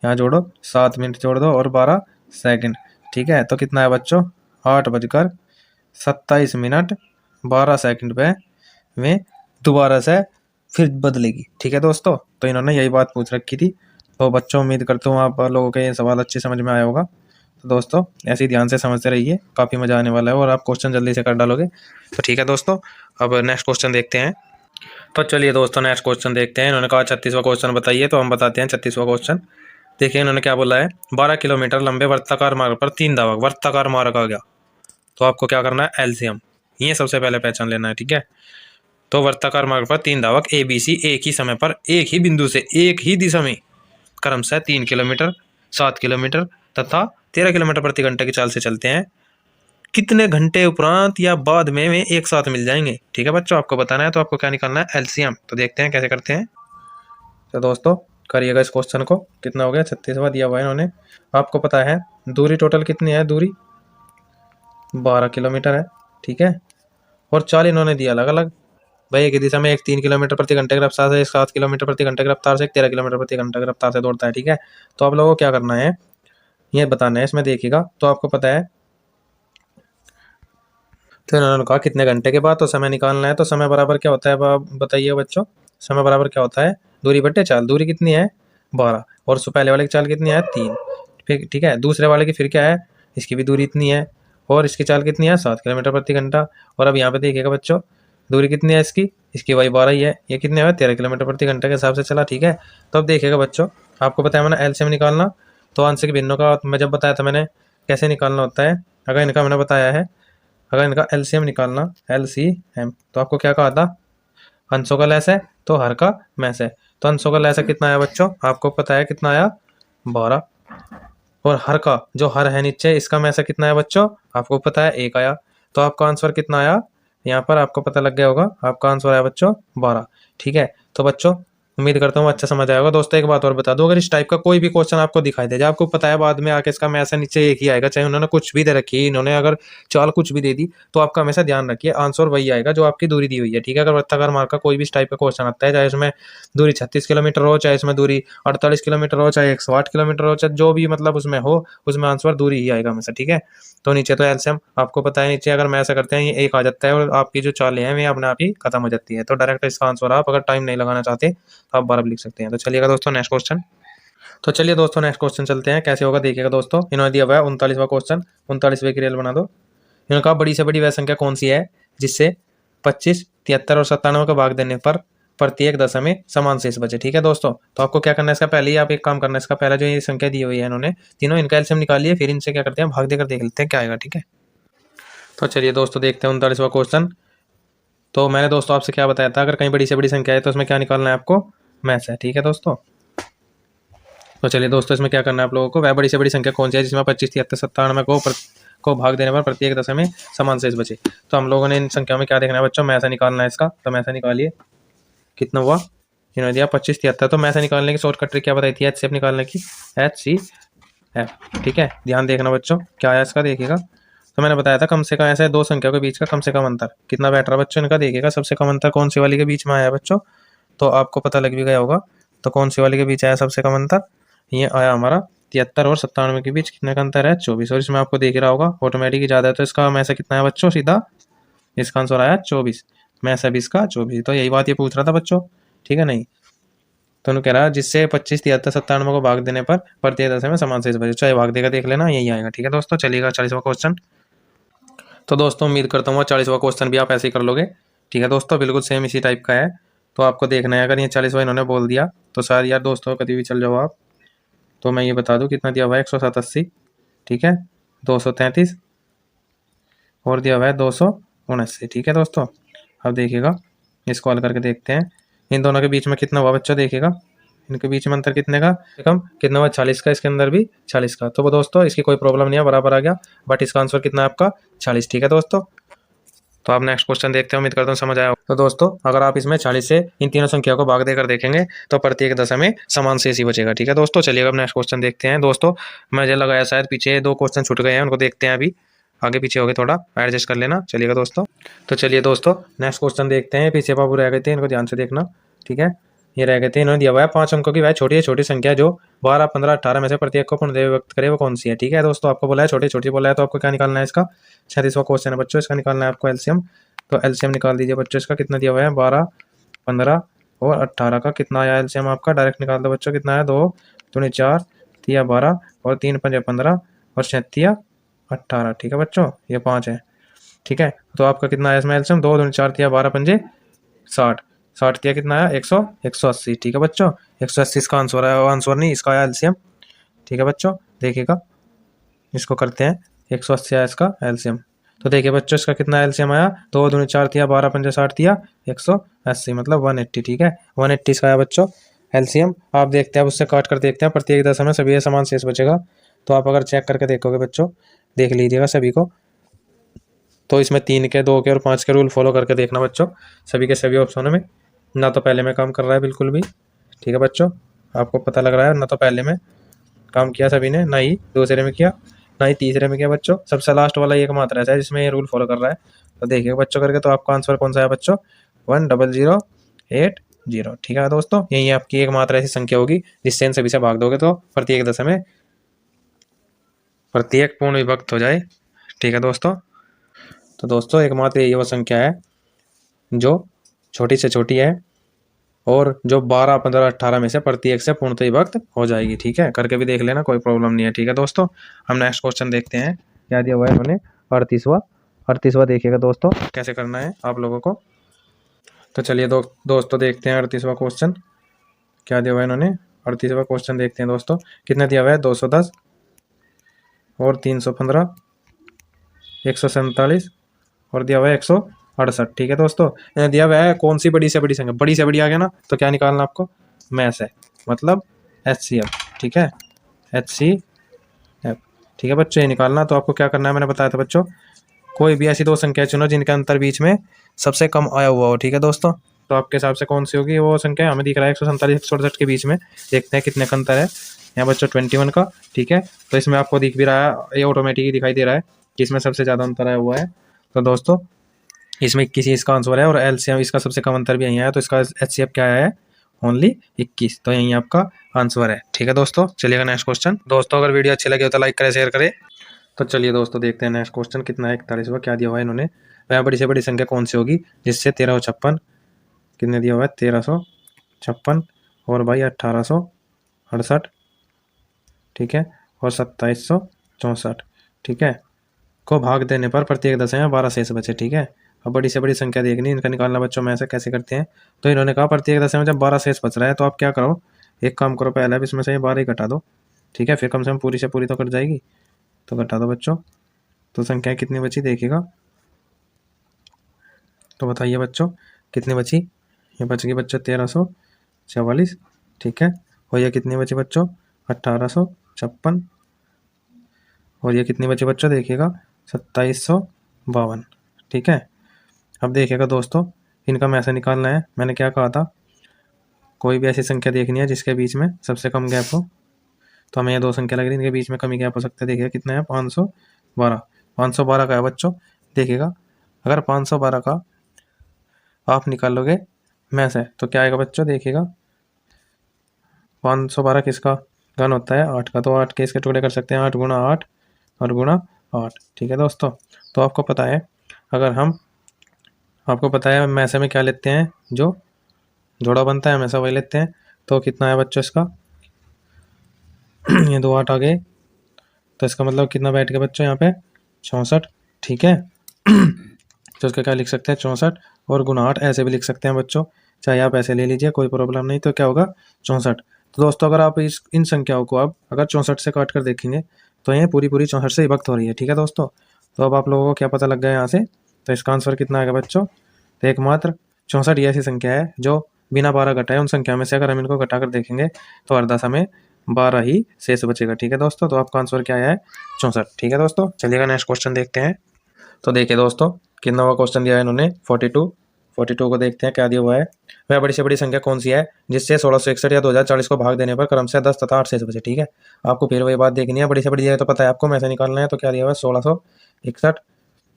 यहाँ जोड़ो 7 मिनट जोड़ दो और 12 सेकंड, ठीक है। तो कितना है बच्चों, 8:27 12 सेकंड पे में दोबारा से फिर बदलेगी, ठीक है दोस्तों। तो इन्होंने यही बात पूछ रखी थी। तो बच्चों उम्मीद करता हूँ आप लोगों के ये सवाल अच्छे समझ में आया होगा। तो दोस्तों ऐसे ही ध्यान से समझते रहिए, काफ़ी मज़ा आने वाला है, और आप क्वेश्चन जल्दी से कर डालोगे। तो ठीक है दोस्तों, अब नेक्स्ट क्वेश्चन देखते हैं। तो चलिए दोस्तों नेक्स्ट क्वेश्चन देखते हैं। इन्होंने कहा 36वां क्वेश्चन बताइए, तो हम बताते हैं 36वां क्वेश्चन। देखिए इन्होंने क्या बोला है, 12 किलोमीटर लंबे वर्ताकार मार्ग पर 3 धावक, वर्ताकार मार्ग आ गया, तो आपको क्या करना है, एलसीएम ये सबसे पहले पहचान लेना है, ठीक है। तो वर्ताकार मार्ग पर 3 धावक ए बी सी एक ही समय पर एक ही बिंदु से एक ही दिशा में क्रमशः 3 किलोमीटर, 7 किलोमीटर तथा 13 किलोमीटर प्रति घंटे की चाल से चलते हैं, कितने घंटे उपरांत या बाद में वे एक साथ मिल जाएंगे, ठीक है बच्चों, आपको बताना है। तो आपको क्या निकालना है, एलसीएम। तो देखते हैं कैसे करते हैं। तो दोस्तों करिएगा इस क्वेश्चन को, कितना हो गया 36वां दिया हुआ है इन्होंने। आपको पता है दूरी टोटल कितनी है, दूरी 12 किलोमीटर है, ठीक है, और चाल इन्होंने दिया अलग अलग, भाई एक ही दिशा में एक 3 किलोमीटर प्रति घंटे की रफ्तार से, एक 7 किलोमीटर प्रति घंटे की रफ्तार से, एक 13 किलोमीटर प्रति घंटे की रफ्तार से दौड़ता है, ठीक है। तो आप लोगों को क्या करना है, ये बताना है इसमें, देखिएगा। तो आपको पता है, तो इन्होंने कहा कितने घंटे के बाद, तो समय निकालना है। तो समय बराबर क्या होता है, बताइए बच्चों, समय बराबर क्या होता है, दूरी बट्टे चाल। दूरी कितनी है 12, और उससे पहले वाले की चाल कितनी है 3, फिर ठीक है, दूसरे वाले की फिर क्या है, इसकी भी दूरी इतनी है, और इसकी चाल कितनी है 7 किलोमीटर प्रति घंटा। और अब यहाँ पे देखिएगा बच्चों, दूरी कितनी है इसकी वही 12 ही है, ये कितने है 13 किलोमीटर प्रति घंटे के हिसाब से चला, ठीक है। तो अब देखिएगा बच्चों, आपको पता है मैंने एलसीएम निकालना, तो आंशिक भिन्नों का मैं जब बताया था मैंने कैसे निकालना होता है, अगर इनका मैंने बताया है, अगर इनका एलसीएम निकालना, एलसीएम, तो आपको क्या कहा था, अंशों का लैस है तो हर का मैस है। तो अंशों का लैस कितना आया बच्चों, आपको पता है कितना आया, 12। और हर का जो हर है नीचे, इसका मैस कितना आया बच्चों, आपको पता है 1 आया। तो आपका आंसर कितना आया, यहाँ पर आपको पता लग गया होगा, आपका आंसर आया बच्चों 12। ठीक है, तो बच्चों उम्मीद करता हूँ अच्छा समझ आएगा। दोस्तों एक बात और बता दूं, अगर इस टाइप का कोई भी क्वेश्चन आपको दिखाई दे जाए, आपको पता है बाद में आके इसका मैस नीचे एक ही आएगा, चाहे उन्होंने कुछ भी दे रखी है, इन्होंने अगर चाल कुछ भी दे दी, तो आपका हमेशा ध्यान रखिए आंसर वही आएगा जो आपकी दूरी दी हुई है। ठीक है, अगर वृत्ताकार मार्ग का कोई भी इस टाइप का क्वेश्चन आता है, चाहे उसमें दूरी 36 किलोमीटर हो, चाहे इसमें दूरी 48 किलोमीटर हो, चाहे 108 किलोमीटर हो, चाहे जो भी मतलब उसमें हो, उसमें आंसर दूरी ही आएगा हमेशा। ठीक है, तो नीचे तो एलसीएम आपको पता है, नीचे अगर मैं ऐसा करते हैं ये 1 आ जाता है और आपकी जो चालें हैं वे अपने आप ही खत्म हो जाती है। तो डायरेक्ट इसका आंसर आप अगर टाइम नहीं लगाना चाहते तो आप 12 लिख सकते हैं। तो चलिएगा दोस्तों नेक्स्ट क्वेश्चन। तो चलिए दोस्तों नेक्स्ट क्वेश्चन चलते हैं, कैसे होगा देखिएगा दोस्तों। इन्होंने दिया हुआ है 39वां क्वेश्चन, 39वें की रेल बना दो। इन्होंने कहा बड़ी से बड़ी वह संख्या कौन सी है जिससे 25, 73 और 97 का भाग देने पर प्रत्येक दशा में समान शेष बचे। ठीक है दोस्तों, तो आपको क्या करना है, इसका पहले ही आप एक काम करना है, इसका पहला जो ये संख्या दी हुई है इन्होंने तीनों, इनका एलसीएम निकालिए, फिर इनसे क्या करते हैं भाग देकर देख लेते हैं क्या आएगा। ठीक है, तो चलिए दोस्तों देखते हैं 39वां क्वेश्चन। तो मैंने दोस्तों आपसे क्या बताया था, अगर कहीं बड़ी से बड़ी संख्या है तो उसमें क्या निकालना है आपको, मैथ है। ठीक है दोस्तों, तो चलिए दोस्तों इसमें क्या करना है आप लोगों को, वह बड़ी से बड़ी संख्या कौन सी है जिसमें 25, 73, 97 को भाग देने पर प्रत्येक दशा में समान शेष बचे। तो हम लोगों ने इन संख्याओं में क्या देखना है बच्चों, मैथ निकालना है इसका। तो मैथ निकालिए, कितना हुआ, इन्होंने दिया 25, 73। तो मैथ निकालने की शॉर्टकट ट्रिक क्या बताई थी, एच से निकालने की, HCF। ठीक है, ध्यान देखना बच्चों क्या आया इसका, देखिएगा। तो मैंने बताया था कम से कम ऐसे दो संख्याओं के बीच का कम से कम अंतर कितना बैठ रहा बच्चों, इनका देखिएगा सबसे कम अंतर कौन सी वाली के बीच में आया बच्चों, तो आपको पता लग भी गया होगा। तो कौन सी वाली के बीच आया सबसे कम अंतर, ये आया हमारा 73 और 97 के बीच कितने का अंतर है, 24। और इसमें आपको देख रहा होगा ऑटोमेटिक ही ज्यादा है, तो इसका में से कितना है बच्चों, सीधा इसका आंसर आया 24 में से 20 का 24। तो यही बात ये पूछ रहा था बच्चों, ठीक है नहीं। तो उन्होंने कह रहा है जिससे 25, 73, 97 को भाग देने पर प्रत्येक दशा में समान शेष बचे, चाहे भाग देगा देख लेना यही आएगा। ठीक है दोस्तों, चलिएगा 40वां क्वेश्चन। तो दोस्तों उम्मीद करता हूँ 40वां क्वेश्चन भी आप ऐसे ही कर लोगे। ठीक है दोस्तों, बिल्कुल सेम इसी टाइप का है। तो आपको देखना है, अगर ये 40वां इन्होंने बोल दिया तो शायद यार दोस्तों कभी भी चल जाओ आप। तो मैं ये बता दूं कितना दिया हुआ है, 187। ठीक है, 233 और दिया हुआ है 279। ठीक है दोस्तों, अब देखिएगा इसको हल करके देखते हैं, इन दोनों के बीच में कितना हुआ बच्चों, देखिएगा इनके बीच में अंतर कितने का, कम कितना हुआ 40 का, इसके अंदर भी 40 का। तो वो दोस्तों इसकी कोई प्रॉब्लम नहीं है, बराबर आ गया, बट इसका आंसर कितना है आपका 40। ठीक है दोस्तों, तो आप नेक्स्ट क्वेश्चन देखते हैं, उम्मीद करता हूँ समझ आया। तो दोस्तों अगर आप इसमें 40 से इन तीनों संख्याओं को भाग देकर देखेंगे तो प्रत्येक दशा में समान शेष ही बचेगा। ठीक है दोस्तों, चलिएगा अब नेक्स्ट क्वेश्चन देखते हैं। दोस्तों मुझे लगाया शायद पीछे 2 क्वेश्चन छूट गए हैं, उनको देखते हैं, अभी आगे पीछे हो गए, थोड़ा एडजस्ट कर लेना। चलिएगा दोस्तों, तो चलिए दोस्तों नेक्स्ट क्वेश्चन देखते हैं, पीछे बाबू रह गए थे, इनको ध्यान से देखना। ठीक है, ये रह गए थे, इन्होंने दिया हुआ है 5 अंकों की वह छोटी छोटी संख्या जो 12, 15, 18 में से प्रत्येक को पूर्णदेव व्यक्त करे वो कौन सी है। ठीक है दोस्तों, आपको बोला है छोटी छोटी बोला है, तो आपको क्या निकालना है इसका, 36वां क्वेश्चन है बच्चों, इसका निकालना है आपको एलसीएम। तो एलसीएम निकाल दीजिए बच्चों, इसका कितना दिया हुआ है, 12, 15 और 18 का कितना आया एलसीएम आपका, डायरेक्ट निकाल दो बच्चों, कितना है, 2 दूनी 4, 3 12 और 3 पंजे 15 और 37 18। ठीक है बच्चों, ये 5 है। ठीक है, तो आपका कितना आया इसमें एलसीएम, 2 दूनी 4 3 12 पंजे 60, 60 दिया कितना आया 180। ठीक है बच्चों, 180 इसका आंसर है, आंसर नहीं इसका आया एलसीएम। ठीक है बच्चों, देखिएगा इसको करते हैं, 180 आया इसका एलसीएम। तो देखिए बच्चों इसका कितना एलसीएम आया, 2 दूनी 4 दिया, 12 पंजे 60 दिया, 180 मतलब 180। ठीक है, 180 इसका आया बच्चों एलसीएम। आप देखते हैं, उससे काट कर देखते हैं, प्रत्येक दशा में सभी समान शेष बचेगा। तो आप अगर चेक करके देखोगे बच्चों, देख लीजिएगा सभी को, तो इसमें 3 के, 2 के और 5 के रूल फॉलो करके देखना बच्चों, सभी के सभी ऑप्शनों में ना तो पहले में काम कर रहा है बिल्कुल भी। ठीक है बच्चों, आपको पता लग रहा है, ना तो पहले में काम किया सभी ने, ना ही दूसरे में किया, ना ही तीसरे में किया बच्चों, सबसे लास्ट वाला एक मात्रा है जिसमें ये रूल फॉलो कर रहा है। तो देखिए बच्चों करके, तो आपका आंसर कौन सा है बच्चों, 10080। ठीक है दोस्तों, यही आपकी एक मात्रा ऐसी संख्या होगी जिससे इन सभी से भाग दोगे तो प्रत्येक दशा में प्रत्येक पूर्ण विभक्त हो जाए। ठीक है दोस्तों, तो दोस्तों एकमात्र यही वो संख्या है जो छोटी से छोटी है और जो 12, 15, 18 में से प्रत्येक से पूर्णतः विभक्त हो जाएगी। ठीक है, करके भी देख लेना, कोई प्रॉब्लम नहीं है। ठीक है दोस्तों, हम नेक्स्ट क्वेश्चन देखते हैं, क्या दिया हुआ है इन्होंने, 38वां देखिएगा दोस्तों कैसे करना है आप लोगों को। तो चलिए दोस्तों देखते हैं 38वां क्वेश्चन क्या दिया हुआ है इन्होंने। 38वां क्वेश्चन देखते हैं दोस्तों। कितना दिया हुआ है? 210 और 315, 147 और दिया हुआ है 168। ठीक है दोस्तों, दिया हुआ है कौन सी बड़ी से बड़ी संख्या? बड़ी से बड़ी आ गया ना, तो क्या निकालना आपको? मैस है, मतलब HCF। ठीक है, HCF। ठीक है बच्चों, ये निकालना। तो आपको क्या करना है, मैंने बताया था बच्चों, कोई भी ऐसी दो संख्या चुनो जिनका अंतर बीच में सबसे कम आया हुआ हो। ठीक है दोस्तों, तो आपके हिसाब से कौन सी होगी वो संख्या? हमें दिख रहा है 147 168 के बीच में, देखते हैं कितने का अंतर है यहाँ बच्चों, 21 का। ठीक है, तो इसमें आपको दिख भी रहा है, ये ऑटोमेटिक ही दिखाई दे रहा है कि इसमें सबसे ज़्यादा अंतर आया हुआ है। तो दोस्तों इसमें 21 इसका आंसर है, और LCM इसका सबसे कम अंतर भी यही है, तो इसका HCF क्या है? ओनली 21। तो यही आपका आंसर है। ठीक है दोस्तों, चलिएगा नेक्स्ट क्वेश्चन। दोस्तों अगर वीडियो अच्छी लगी हो तो लाइक करें, शेयर करें। तो चलिए दोस्तों देखते हैं नेक्स्ट क्वेश्चन कितना है। 41वां क्या दिया हुआ है इन्होंने? वह बड़ी से बड़ी संख्या कौन सी होगी जिससे 1356, कितने दिया हुआ है? 1356 और भाई 1868, ठीक है, और 2764, ठीक है, को भाग देने पर प्रत्येक दशा 12 शेष बचे। ठीक है, अब बड़ी से बड़ी संख्या देखनी, इनका निकालना बच्चों में ऐसे कैसे करते हैं। तो इन्होंने कहा प्रत्येक दशा में जब 12 शेष बच रहा है तो आप क्या करो, एक काम करो, पहले अब इसमें से ये 12 ही घटा दो। ठीक है, फिर कम से कम पूरी से पूरी तो कट जाएगी, तो घटा दो बच्चों। तो संख्या कितनी बची देखिएगा, तो बताइए बच्चों कितनी बची? ये बच गई बच्चों 1344। ठीक है, और ये कितनी बची बच्चों? 1856। और ये कितनी बची बच्चों देखिएगा? 2752। ठीक है, अब देखिएगा दोस्तों, इनका में ऐसे निकालना है। मैंने क्या कहा था, कोई भी ऐसी संख्या देखनी है जिसके बीच में सबसे कम गैप हो। तो हमें ये दो संख्या लग रही है, इनके बीच में कमी गैप हो सकता है। देखिएगा कितना है? 512। 512 का है बच्चों, देखिएगा अगर 512 का आप निकालोगे में से तो क्या आएगा बच्चों? देखिएगा 512 किसका घन होता है? 8 का। तो 8 के इसके टुकड़े कर सकते हैं, 8 गुणा 8 और गुणा 8। ठीक है दोस्तों, तो आपको पता है, अगर हम, आपको पता है मैसे में क्या लेते हैं, जो जोड़ा बनता है हमेशा वही लेते हैं। तो कितना है बच्चों इसका? ये 2 8 आ गए, तो इसका मतलब कितना बैठ गया बच्चों यहाँ पे? 64। ठीक है, तो इसका क्या लिख सकते हैं? 64 और गुणा 8 ऐसे भी लिख सकते हैं बच्चों, चाहे आप ऐसे ले लीजिए, कोई प्रॉब्लम नहीं। तो क्या होगा? 64। तो दोस्तों अगर आप इन संख्याओं को आप अगर 64 से काट कर देखेंगे तो ये पूरी पूरी 64 से विभक्त हो रही है। ठीक है दोस्तों, तो अब आप लोगों को क्या पता लग गया यहाँ से? तो इसका आंसर कितना आएगा बच्चों? तो एकमात्र 64 ये ऐसी संख्या है जो बिना 12 घटाए, उन संख्या में से अगर हम इनको घटा कर देखेंगे तो हर दशा में 12 ही शेष बचेगा। ठीक है दोस्तों, तो आपका आंसर क्या है? 64। ठीक है दोस्तों, चलिएगा नेक्स्ट क्वेश्चन देखते हैं। तो देखिए दोस्तों, कितना हुआ क्वेश्चन दिया है इन्होंने? 42 को देखते हैं क्या दिया हुआ है। वह बड़ी से बड़ी संख्या कौन सी है जिससे 1661 या 2040 को भाग देने पर क्रम से 10 तथा 8 शेष बचे। ठीक है, आपको फिर वही बात देखनी है, बड़ी से बड़ी है तो पता है आपको, में से निकालना है। तो क्या दिया हुआ है? 1661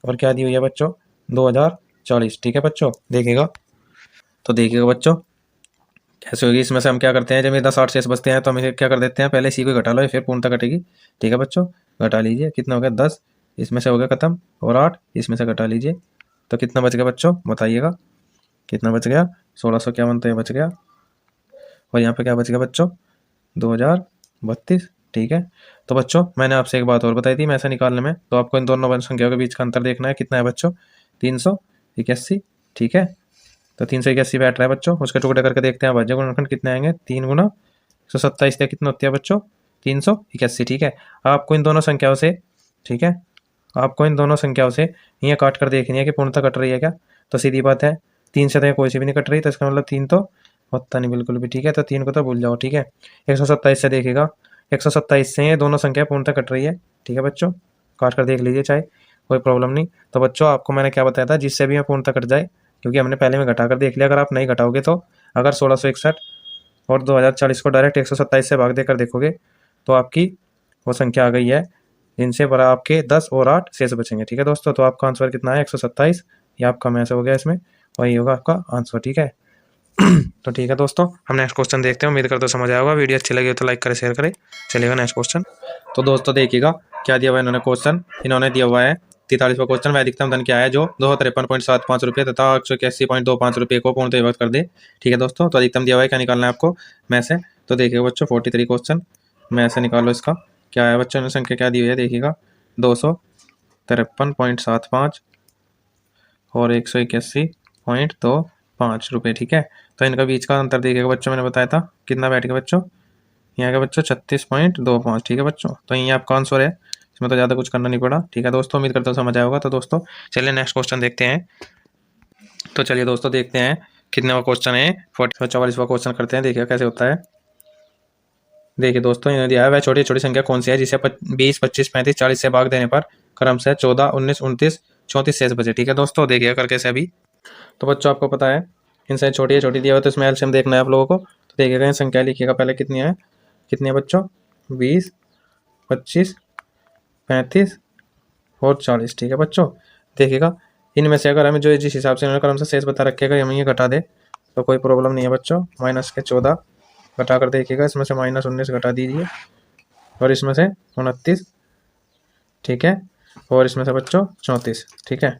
और क्या दी हुई है बच्चों? 2040। ठीक है बच्चों, देखिएगा, तो देखिएगा बच्चों कैसे होगी। इसमें से हम क्या करते हैं, जब ये 10 8 शेष बचते हैं तो हम इसे क्या कर देते हैं, पहले इसी को घटा लो, फिर पूर्णतः कटेगी। ठीक है बच्चों, घटा लीजिए, कितना हो गया? 10 इसमें से हो गया खत्म, और 8 इसमें से घटा लीजिए, तो कितना बच गया बच्चों? बताइएगा कितना बच गया? 1651 तो ये बच गया, और यहाँ पे क्या बच गया बच्चों? 2032। ठीक है, तो बच्चों मैंने आपसे एक बात और बताई थी मैं ऐसा निकालने में, तो आपको इन दोनों संख्याओं के बीच का अंतर देखना है। कितना है बच्चों? 381। ठीक है, तो 381 बैठ रहा है बच्चों, उसके टुकड़े करके देखते हैं भाज्य गुणनखंड कितने आएंगे। 3 गुना 127 कितना होती है बच्चों? 381। ठीक है, आपको इन दोनों संख्याओं से, ठीक है, आपको इन दोनों संख्याओं से ये काट कर देखनी है कि पूर्णतः कट रही है क्या। तो सीधी बात है, 3 से तो कोई सी भी नहीं कट रही, तो इसका मतलब 3 तो होता नहीं बिल्कुल भी। ठीक है, तो 3 को तो भूल जाओ। ठीक है, 127 से देखिएगा, 127 से ये दोनों संख्या पूर्णतः कट रही है। ठीक है बच्चों, काट कर देख लीजिए चाहे, कोई प्रॉब्लम नहीं। तो बच्चों आपको मैंने क्या बताया था, जिससे भी पूर्णतः कट जाए, क्योंकि हमने पहले में घटा कर देख लिया। अगर आप नहीं घटाओगे तो अगर 1661 और 2040 को डायरेक्ट 127 से भाग देकर देखोगे तो आपकी वो संख्या आ गई है जिनसे बड़ा आपके 10 और 8 शेष बचेंगे। ठीक है दोस्तों, तो आपका आंसर कितना है? 127। ये आपका मैच हो गया इसमें, वही होगा आपका आंसर। ठीक है, तो ठीक है दोस्तों, हम नेक्स्ट क्वेश्चन देखते हैं। उम्मीद करते समझ आया होगा, वीडियो अच्छी लगी हो तो लाइक करें, शेयर करें। चलिएगा नेक्स्ट क्वेश्चन। तो दोस्तों देखिएगा क्या दिया हुआ है इन्होंने क्वेश्चन, इन्होंने दिया हुआ है 43वां क्वेश्चन। वह अधिकतम धन क्या है जो 253.75 रुपये तथा 181.25 रुपये को पूर्णतः विभक्त कर दे। ठीक है दोस्तों, तो अधिकतम दिया हुआ है, क्या निकालना है आपको में से। तो देखिएगा बच्चों 43 क्वेश्चन में से निकालो इसका क्या है बच्चों, संख्या क्या दी हुई है देखिएगा, 253.75 और 181.25 रुपये। ठीक है, तो इनका बीच का अंतर देखिएगा बच्चों, मैंने बताया था कितना बैठ गया बच्चों? यहाँ आएगा बच्चों 36.25। ठीक है बच्चों, तो ये आपका आंसर है, इसमें तो ज़्यादा कुछ करना नहीं पड़ा। ठीक है दोस्तों, उम्मीद करता हूँ समझ आया होगा। तो दोस्तों चलिए नेक्स्ट क्वेश्चन देखते हैं। तो चलिए दोस्तों देखते हैं कितने क्वेश्चन है। 44वां क्वेश्चन करते हैं, देखिए कैसे होता है। देखिए दोस्तों इन्होंने दिया है वह छोटी छोटी संख्या कौन सी है जिसे 20, 25, 35, 40 से भाग देने पर क्रम से 14, 19, 29, 34 शेष बचे। ठीक है दोस्तों, देखिए करके से अभी। तो बच्चों आपको पता है इनसे छोटी है छोटी दिया हुआ, तो इसमें एलसीएम देखना है आप लोगों को। तो देखिएगा इन संख्या लिखिएगा पहले कितनी है, कितनी है बच्चों, 20, 25, 35 और 40। ठीक है बच्चों, देखिएगा इनमें से अगर हमें जो जिस हिसाब से इन्होंने क्रम से शेष बता रखेगा हम ये घटा दे तो कोई प्रॉब्लम नहीं है बच्चों। माइनस के 14 घटा कर देखिएगा, इसमें से माइनस 19 घटा दीजिए और इसमें से 29। ठीक है, और इसमें से बच्चों 34। ठीक है,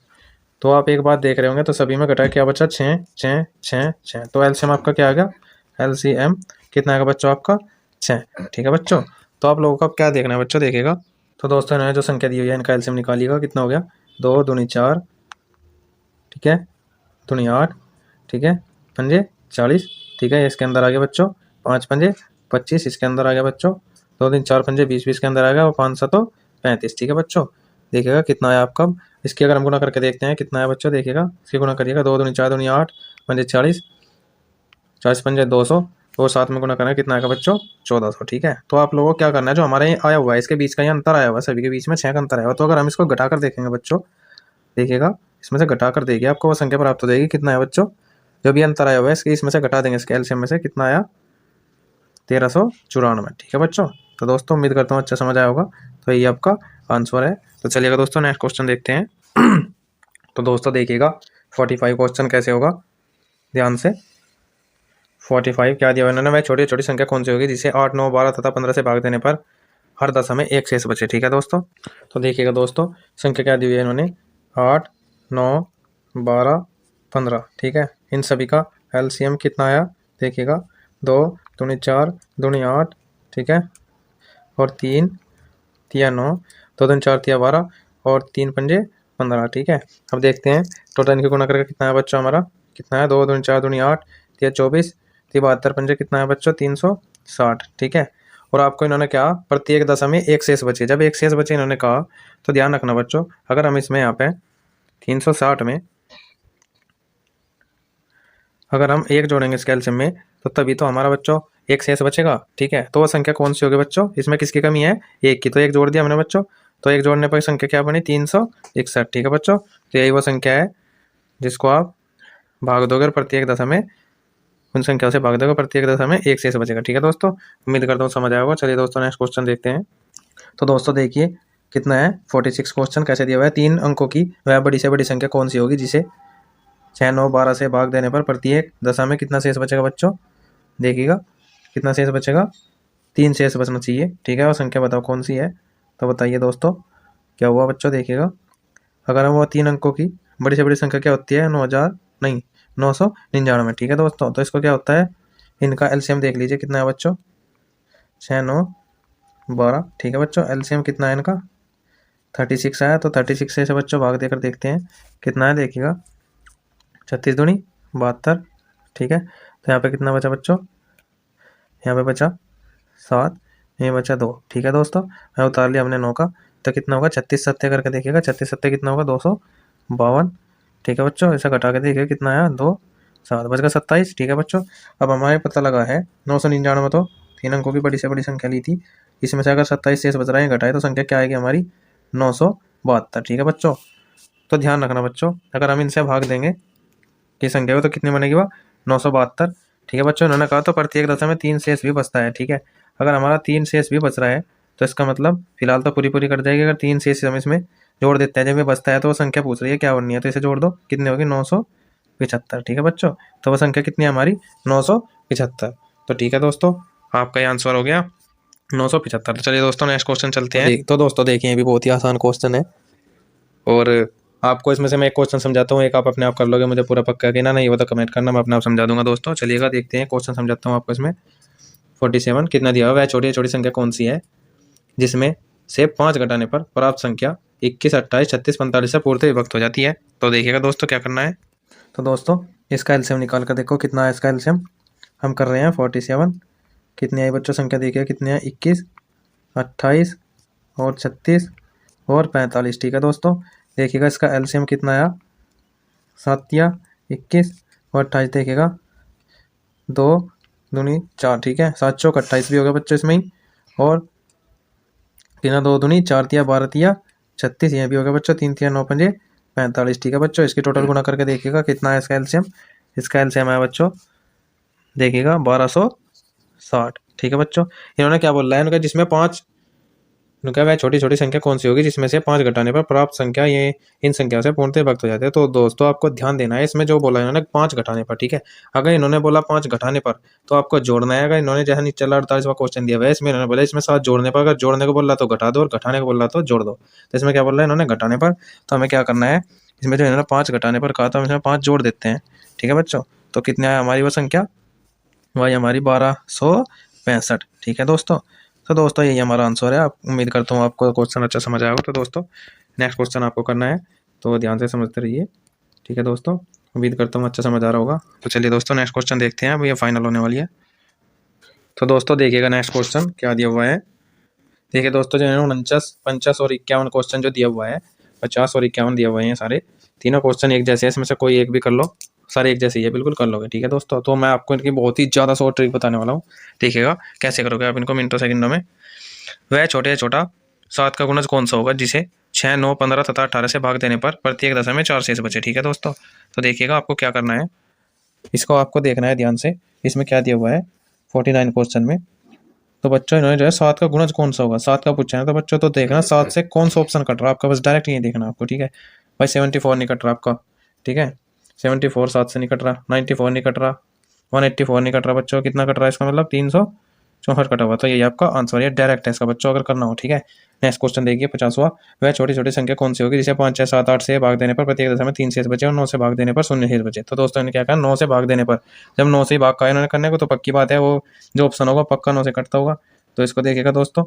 तो आप एक बात देख रहे होंगे तो सभी में घटा क्या बचा, 6 6 6 6। तो एलसीएम आपका क्या आ गया, एलसीएम कितना आएगा बच्चों आपका 6। ठीक है बच्चों, तो आप लोगों को अब क्या देखना है बच्चों, देखिएगा। तो दोस्तों इन्होंने जो संख्या दी हुई है इनका एलसीएम निकालिएगा, कितना हो गया, 2 दूनी 4, ठीक है, दूनी 8, ठीक है, पंजे 40। ठीक है, इसके अंदर आ गया बच्चों 5 पंजे 25, इसके अंदर आ गया बच्चों 2 दिन 4 पंजे 20, 20 के अंदर आ गया और 5 7 35। ठीक है बच्चों, देखिएगा कितना है आपका। इसकी अगर हम गुना करके देखते हैं कितना है बच्चों, देखिएगा इसकी गुना करिएगा, 2 दूनी 4 दूनी 8 पंजे 40, 40 पंजे 200 और साथ में गुना करना है कितना आएगा बच्चों 1400। ठीक है, तो आप लोगों को क्या करना है, जो हमारे यहाँ आया हुआ है इसके बीच का ये अंतर आया हुआ है, सभी के बीच में 6 का अंतर आया हुआ, तो अगर हम इसको घटा कर देखेंगे बच्चों, देखिएगा इसमें से घटा कर देखिए आपको वो संख्या प्राप्त हो जाएगी। कितना है बच्चों, जो भी अंतर आया हुआ है इसके इसमें से घटा देंगे, इसके एलसीएम में से कितना आया, 1394। ठीक है बच्चों, तो दोस्तों उम्मीद करता हूँ अच्छा समझ आया होगा। तो ये आपका आंसर है। तो चलिएगा दोस्तों नेक्स्ट क्वेश्चन देखते हैं। तो दोस्तों देखिएगा 45 क्वेश्चन कैसे होगा, ध्यान से। 45 क्या दिया हुआ इन्होंने, वह छोटी छोटी संख्या कौन सी होगी जिसे 8, 9, 12 तथा 15 से भाग देने पर हर दशा में एक शेष बचे। ठीक है दोस्तों, तो देखिएगा दोस्तों संख्या क्या दी हुई है इन्होंने, 8, 9, 12, 15। ठीक है, इन सभी का एलसीएम कितना आया, देखिएगा 2 दूनी 4 दूनी 8, ठीक है, और 3 तिया 9, 2 दूनी 4 तिया 12 और 3 पंजे 15। ठीक है, अब देखते हैं टोटल इनकी गुना करके कितना है बच्चों हमारा, कितना है, 2 दूनी 4 दूनी 8 तिया 24 तिया 72 पंजे कितना है बच्चों 360। ठीक है, और आपको इन्होंने क्या, प्रत्येक दशा में एक शेष बचे। जब एक शेष बचे इन्होंने कहा तो ध्यान रखना बच्चों, अगर हम इसमें यहाँ पे 360 में अगर हम एक जोड़ेंगे इस कैल्शियम में तो तभी तो हमारा बच्चों एक शेष बचेगा। ठीक है, तो वो संख्या कौन सी होगी बच्चों, इसमें किसकी कमी है, एक की, तो एक जोड़ दिया हमने बच्चों, तो एक जोड़ने पर संख्या क्या बनी 361। ठीक है बच्चों, तो यही वो संख्या है जिसको आप भाग दोगे और प्रत्येक दशा में उन संख्याओं से भाग दोगे, प्रत्येक दशा में एक शेष बचेगा। ठीक है दोस्तों, उम्मीद करता हूँ समझ आया होगा। चलिए दोस्तों नेक्स्ट क्वेश्चन देखते हैं। तो दोस्तों देखिए कितना है, 46 क्वेश्चन कैसे दिया हुआ है, 3 अंकों की वह बड़ी से बड़ी संख्या कौन सी होगी जिसे 6, 9, 12 से भाग देने पर प्रत्येक दशा में कितना शेष बचेगा बच्चों, देखिएगा कितना शेष बचेगा, 3 शेष बचना चाहिए। ठीक है, और संख्या बताओ कौन सी है, तो बताइए दोस्तों क्या हुआ बच्चों। देखिएगा अगर हम वो 3 अंकों की बड़ी से बड़ी संख्या क्या होती है, 999। ठीक है दोस्तों, तो इसको क्या होता है, इनका एलसीएम देख लीजिए कितना है बच्चों, 6, 9, 12। ठीक है बच्चों, एलसीएम कितना है इनका 36 आया, तो 36 से बच्चों भाग देकर देखते हैं कितना है, देखिएगा 36 दूनी 72। ठीक है, तो यहाँ पे कितना बचा बच्चों, यहाँ पे बचा 7, ये बचा 2। ठीक है दोस्तों, मैं उतार लिया हमने 9 का, तो कितना होगा 36 सत्ते करके देखिएगा, 36 सत्ते कितना होगा 252। ठीक है बच्चों, ऐसा घटा के देखिए कितना आया 2 7 बच गया 27। ठीक है बच्चों, अब हमारे पता लगा है 999, तो 3 अंकों की बड़ी से बड़ी संख्या ली थी, इसमें से अगर 27 शेष बच रहा है घटाए तो संख्या क्या आएगी हमारी 972। ठीक है बच्चों, तो ध्यान रखना बच्चों, अगर हम इनसे भाग देंगे की संख्या को तो कितनी बनेगी वह 972। ठीक है बच्चों, इन्होंने कहा तो प्रत्येक दशा में 3 शेष भी बचता है। ठीक है, अगर हमारा 3 शेष भी बच रहा है तो इसका मतलब फिलहाल तो पूरी पूरी कर जाएगी, अगर 3 शेष हम इसमें जोड़ देते हैं जब ये बचता है तो वो संख्या पूछ रही है क्या बननी है, तो इसे जोड़ दो कितनी होगी 975। ठीक है बच्चों, तो वह संख्या कितनी है हमारी 975। तो ठीक है दोस्तों, आपका ये आंसर हो गया 975। तो चलिए दोस्तों नेक्स्ट क्वेश्चन चलते हैं। तो दोस्तों देखिए ये भी बहुत ही आसान क्वेश्चन है और आपको इसमें से मैं एक क्वेश्चन समझाता हूँ, एक आप अपने आप कर लोगे, मुझे पूरा पक्का है कि ना नहीं वो तो कमेंट करना, मैं अपने आप समझा दूंगा दोस्तों। चलिएगा देखते हैं क्वेश्चन समझाता हूँ आपको। इसमें 47 कितना दिया हुआ, वह छोटी छोटी संख्या कौन सी है जिसमें से 5 घटाने पर प्राप्त संख्या 21, 28, 36, 45 से पूर्णतः विभक्त हो जाती है। तो देखिएगा दोस्तों क्या करना है, तो दोस्तों इसका एलसीएम निकाल कर देखो कितना है इसका एलसीएम, हम कर रहे हैं 47 कितनी आई बच्चों संख्या देखिएगा कितनी है, 21, 28 और 36 और 45। ठीक है दोस्तों, देखिएगा इसका एलसीएम कितना आया, 7 या 21 और 28 देखिएगा 2 दूनी 4। ठीक है, 7 चौक 28 भी हो गया बच्चों इसमें ही, और 3 2 दूनी 4 तिया 12 तिया 36, ये भी हो गया बच्चों, 3 तिया 9 पंजे 45। ठीक है बच्चों, इसकी टोटल गुना करके देखिएगा कितना है इसका एलसीएम। इसका एलसीएम है बच्चों देखिएगा 1260। ठीक है बच्चों, इन्होंने क्या बोला है, उनका जिसमें 5, उनका वह छोटी छोटी संख्या कौन सी होगी जिसमें से 5 घटाने पर प्राप्त संख्या ये इन संख्याओं से पूर्णतः विभक्त हो जाते हैं। तो दोस्तों आपको ध्यान देना है इसमें जो बोला इन्होंने 5 घटाने पर। ठीक है, अगर इन्होंने बोला 5 घटाने पर तो आपको जोड़ना है। अगर इन्होंने जैसे नीचे 48वां क्वेश्चन दिया हुआ है, इसमें इन्होंने बोला इसमें 7 जोड़ने पर, अगर जोड़ने को बोला तो घटा दो और घटाने को बोला तो जोड़ दो। तो इसमें क्या बोल रहा है इन्होंने घटाने पर, तो हमें क्या करना है, इसमें जो इन्होंने 5 घटाने पर कहा था हम इसमें 5 जोड़ देते हैं। ठीक है बच्चों, तो कितनी है हमारी वो संख्या, वही हमारी 1265। ठीक है दोस्तों, तो दोस्तों यही हमारा आंसर है। आप उम्मीद करता हूँ आपको क्वेश्चन अच्छा समझ आया होगा। तो दोस्तों नेक्स्ट क्वेश्चन आपको करना है, तो ध्यान से समझते रहिए। ठीक है दोस्तों, उम्मीद करता हूँ अच्छा समझ आ रहा होगा। तो चलिए दोस्तों नेक्स्ट क्वेश्चन देखते हैं, अब ये फाइनल होने वाली है। तो दोस्तों देखिएगा नेक्स्ट क्वेश्चन क्या दिया हुआ है। देखिए दोस्तों जो है 49, 50 और 51 क्वेश्चन जो दिया हुआ है, 50 और 51 दिया हुआ है, ये सारे तीनों क्वेश्चन एक जैसे हैं, इसमें से कोई एक भी कर लो, सारे एक जैसे ही है, बिल्कुल कर लोगे। ठीक है दोस्तों, तो मैं आपको इनकी बहुत ही ज़्यादा शॉर्ट ट्रिक बताने वाला हूँ। देखिएगा कैसे करोगे आप इनको मिनटों सेकंडों में। वह छोटे या छोटा 7 का गुणज कौन सा होगा जिसे 6, 9, 15 तथा 18 से भाग देने पर प्रत्येक दशा में 4 शेष बचे। ठीक है दोस्तों, तो देखिएगा आपको क्या करना है, इसको आपको देखना है ध्यान से। इसमें क्या दिया हुआ है 49 क्वेश्चन में, तो बच्चों इन्होंने जो है 7 का गुणज कौन सा होगा, 7 का पूछा है, तो बच्चों तो देखना 7 से कौन सा ऑप्शन कट रहा है आपका, बस डायरेक्ट ये देखना आपको। ठीक है भाई, 74 नहीं कट रहा आपका। ठीक है, 74 7 से नहीं कट रहा, 94 नहीं कट रहा, 184 नहीं कट रहा बच्चों, कितना कट रहा है इसका मतलब 364 कटा हुआ। तो यही आपका आंसर है, डायरेक्ट है इसका बच्चों अगर करना हो। ठीक है, नेक्स्ट क्वेश्चन देखिए 50वां, वह छोटी छोटी संख्या कौन सी होगी जिसे 5, 6, 7, 8 से भाग देने पर प्रत्येक दशा में 3 शेष बचे और 9 से भाग देने पर 0 शेष बचे। तो दोस्तों इन्होंने क्या कहा, 9 से भाग देने पर, जब 9 से ही भाग का इन्होंने करने को, तो पक्की बात है वो जो ऑप्शन होगा पक्का 9 से कटता होगा। तो इसको देखिएगा दोस्तों,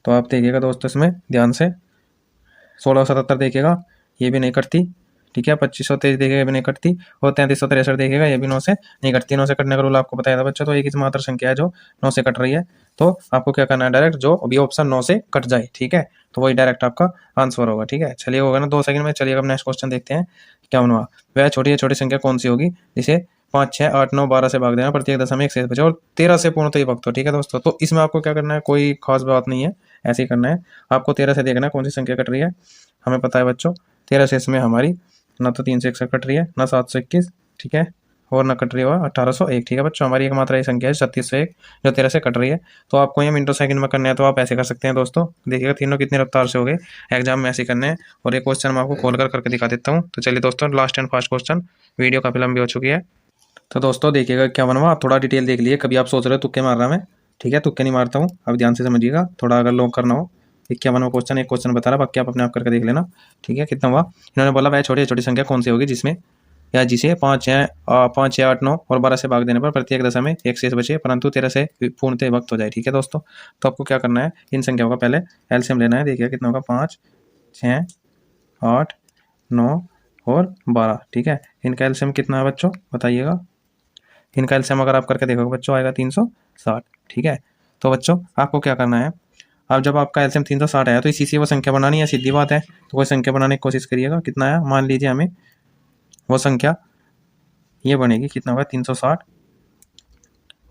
तो आप देखिएगा दोस्तों इसमें ध्यान से, 1677 देखिएगा ये भी नहीं कटती। ठीक है, 2523 देखिएगा ये भी नहीं कटती, और 3363 देखिएगा ये भी 9 से नहीं कटती। 9 से कटने का रूल आपको बताया था बच्चों, तो एक ही मात्र संख्या है जो 9 से कट रही है। तो आपको क्या करना है, डायरेक्ट जो अभी ऑप्शन 9 से कट जाए, ठीक है, तो वही डायरेक्ट आपका आंसर होगा। ठीक है, चलिए होगा ना 2 सेकंड में। चलिए अब नेक्स्ट क्वेश्चन देखते हैं क्या हुआ। वह छोटी छोटी संख्या कौन सी होगी जिसे 5, 6, 8, 9, 12 से भाग देना, प्रत्येक दशा में 1 शेष बचे और 13 से पूर्णतः विभक्त हो। ठीक है दोस्तों, तो इसमें आपको क्या करना है, कोई खास बात नहीं है, ऐसे ही करना है आपको। 13 से देखना है कौन सी संख्या कट रही है। हमें पता है बच्चों 13 से इसमें हमारी ना तो 361 कट रही है, ना 721, ठीक है, और ना कट रही हुआ 1801। ठीक है बच्चों, हमारी एकमात्र ये संख्या है 3601 जो 13 से कट रही है। तो आपको ये मिनटों सेकंड में करना है, तो आप ऐसे कर सकते हैं दोस्तों। देखिएगा तीनों कितनी रफ्तार से हो गए, एग्जाम में ऐसे करने हैं। और ये क्वेश्चन मैं आपको खोल कर करके दिखा देता हूँ। तो चलिए दोस्तों last and fast question, video काफी लंबी हो चुकी है। तो दोस्तों देखिएगा क्या बनवा, आप थोड़ा डिटेल देख लिए। कभी आप सोच रहे हो तुक्के मार रहा मैं, ठीक है, तुक्के नहीं मारता हूँ, अब ध्यान से समझिएगा। थोड़ा अगर लॉन्ग करना हो, 51वां क्वेश्चन एक क्वेश्चन बता रहा, बाकी आप अपने आप करके देख लेना। ठीक है, कितना हुआ, इन्होंने बोला वह छोटी छोटी संख्या कौन सी होगी जिसमें या जिसे 5, 6, 8, 9 और 12 से भाग देने पर प्रत्येक दशा में 1 शेष बचे परंतु 13 से पूर्णतः विभक्त हो जाए। ठीक है दोस्तों, तो आपको क्या करना है, इन संख्याओं का पहले एलसीएम लेना है। देखिए कितना होगा, 5, 6, 8, 9 और 12। ठीक है, इनका एलसीएम कितना है बच्चों बताइएगा। इनका एलसीएम अगर आप करके देखोगे बच्चों आएगा 360। ठीक है, तो बच्चों आपको क्या करना है, अब जब आपका एलसीएम 360 आया तो इसी से वो संख्या बनानी है, सीधी बात है। तो कोई संख्या बनाने की कोशिश करिएगा। कितना है, मान लीजिए हमें वो संख्या ये बनेगी, कितना होगा 360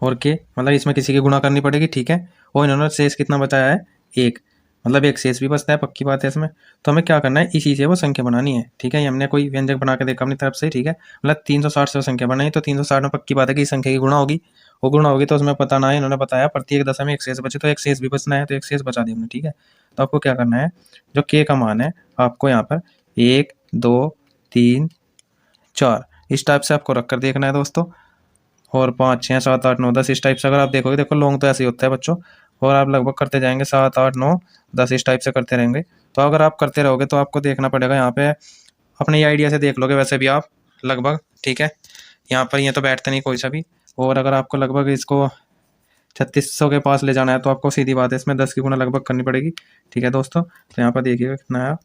और के, मतलब इसमें किसी की गुणा करनी पड़ेगी। ठीक है, और इन्होंने शेष कितना बचाया है, 1, मतलब एक शेष भी बचता है, पक्की बात है इसमें। तो हमें क्या करना है, इसी से वो संख्या बनानी है। ठीक है, ये हमने कोई व्यंजक बना के देखा अपनी तरफ से। ठीक है, मतलब 360 से वो संख्या बनाई, तो 360 में पक्की बात है कि इस संख्या की गुणा होगी, वो गुणा होगी। तो उसमें पता ना है, इन्होंने बताया प्रत्येक दशा में 1 शेष बचे, तो 1 शेष भी बचना है, तो 1 शेष बचा दिया हमने। ठीक है, तो आपको क्या करना है, जो के का मान है आपको यहाँ पर 1, 2, 3, 4 इस टाइप से आपको रख कर देखना है दोस्तों। और 5, 6, 7, 8, 9, 10 इस टाइप से अगर आप देखोगे, देखो लॉन्ग तो ऐसे ही होता है बच्चों, और आप लगभग करते जाएंगे 7, 8, 9, 10 इस टाइप से करते रहेंगे। तो अगर आप करते रहोगे तो आपको देखना पड़ेगा यहाँ पे, अपने ये आइडिया से देख लोगे वैसे भी आप लगभग। ठीक है, यहाँ पर ये तो बैठते नहीं कोई सा भी, और अगर आपको लगभग इसको 3600 के पास ले जाना है तो आपको सीधी बात है इसमें 10 की गुना लगभग करनी पड़ेगी। ठीक है दोस्तों, तो यहाँ पर देखिएगा कितना आया,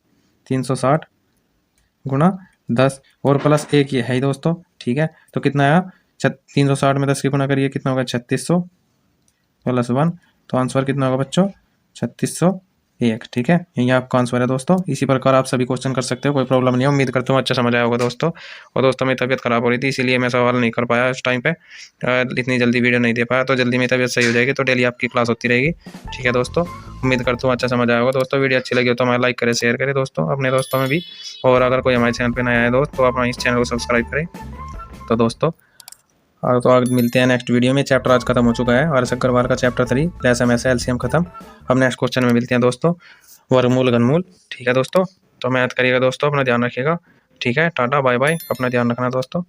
360 गुना 10 और प्लस 1 ये है ही दोस्तों। ठीक है, तो कितना आया 360 में 10 की गुना करिए, कितना होगा 3600 प्लस 1। तो आंसर कितना होगा बच्चों 3601। ठीक है, यही आपका आंसर है दोस्तों। इसी प्रकार आप सभी क्वेश्चन कर सकते हो, कोई प्रॉब्लम नहीं है। उम्मीद करता हूँ अच्छा समझ आया होगा दोस्तों। और दोस्तों मेरी तबीयत खराब हो रही थी, इसीलिए मैं सवाल नहीं कर पाया इस टाइम पे, इतनी जल्दी वीडियो नहीं दे पाया। तो जल्दी मेरी तबीयत सही हो जाएगी तो डेली आपकी क्लास होती रहेगी। ठीक है दोस्तों, उम्मीद करता हूँ अच्छा समझ आया होगा दोस्तों। वीडियो अच्छी लगी हो तो हमारा लाइक करें, शेयर करें दोस्तों अपने दोस्तों में भी। और अगर कोई हमारे चैनल पर नया है दोस्त तो आप इस चैनल को सब्सक्राइब करें। तो दोस्तों तो आगे मिलते हैं नेक्स्ट वीडियो में। चैप्टर आज खत्म हो चुका है, आर एस अग्रवाल का चैप्टर 3 लैसम ऐसे एलसीएम खत्म। अब नेक्स्ट क्वेश्चन में मिलते हैं दोस्तों, वर्गमूल घनमूल। ठीक है दोस्तों, तो मैथ करिएगा दोस्तों, अपना ध्यान रखिएगा। ठीक है, टाटा बाय बाय, अपना ध्यान रखना दोस्तों।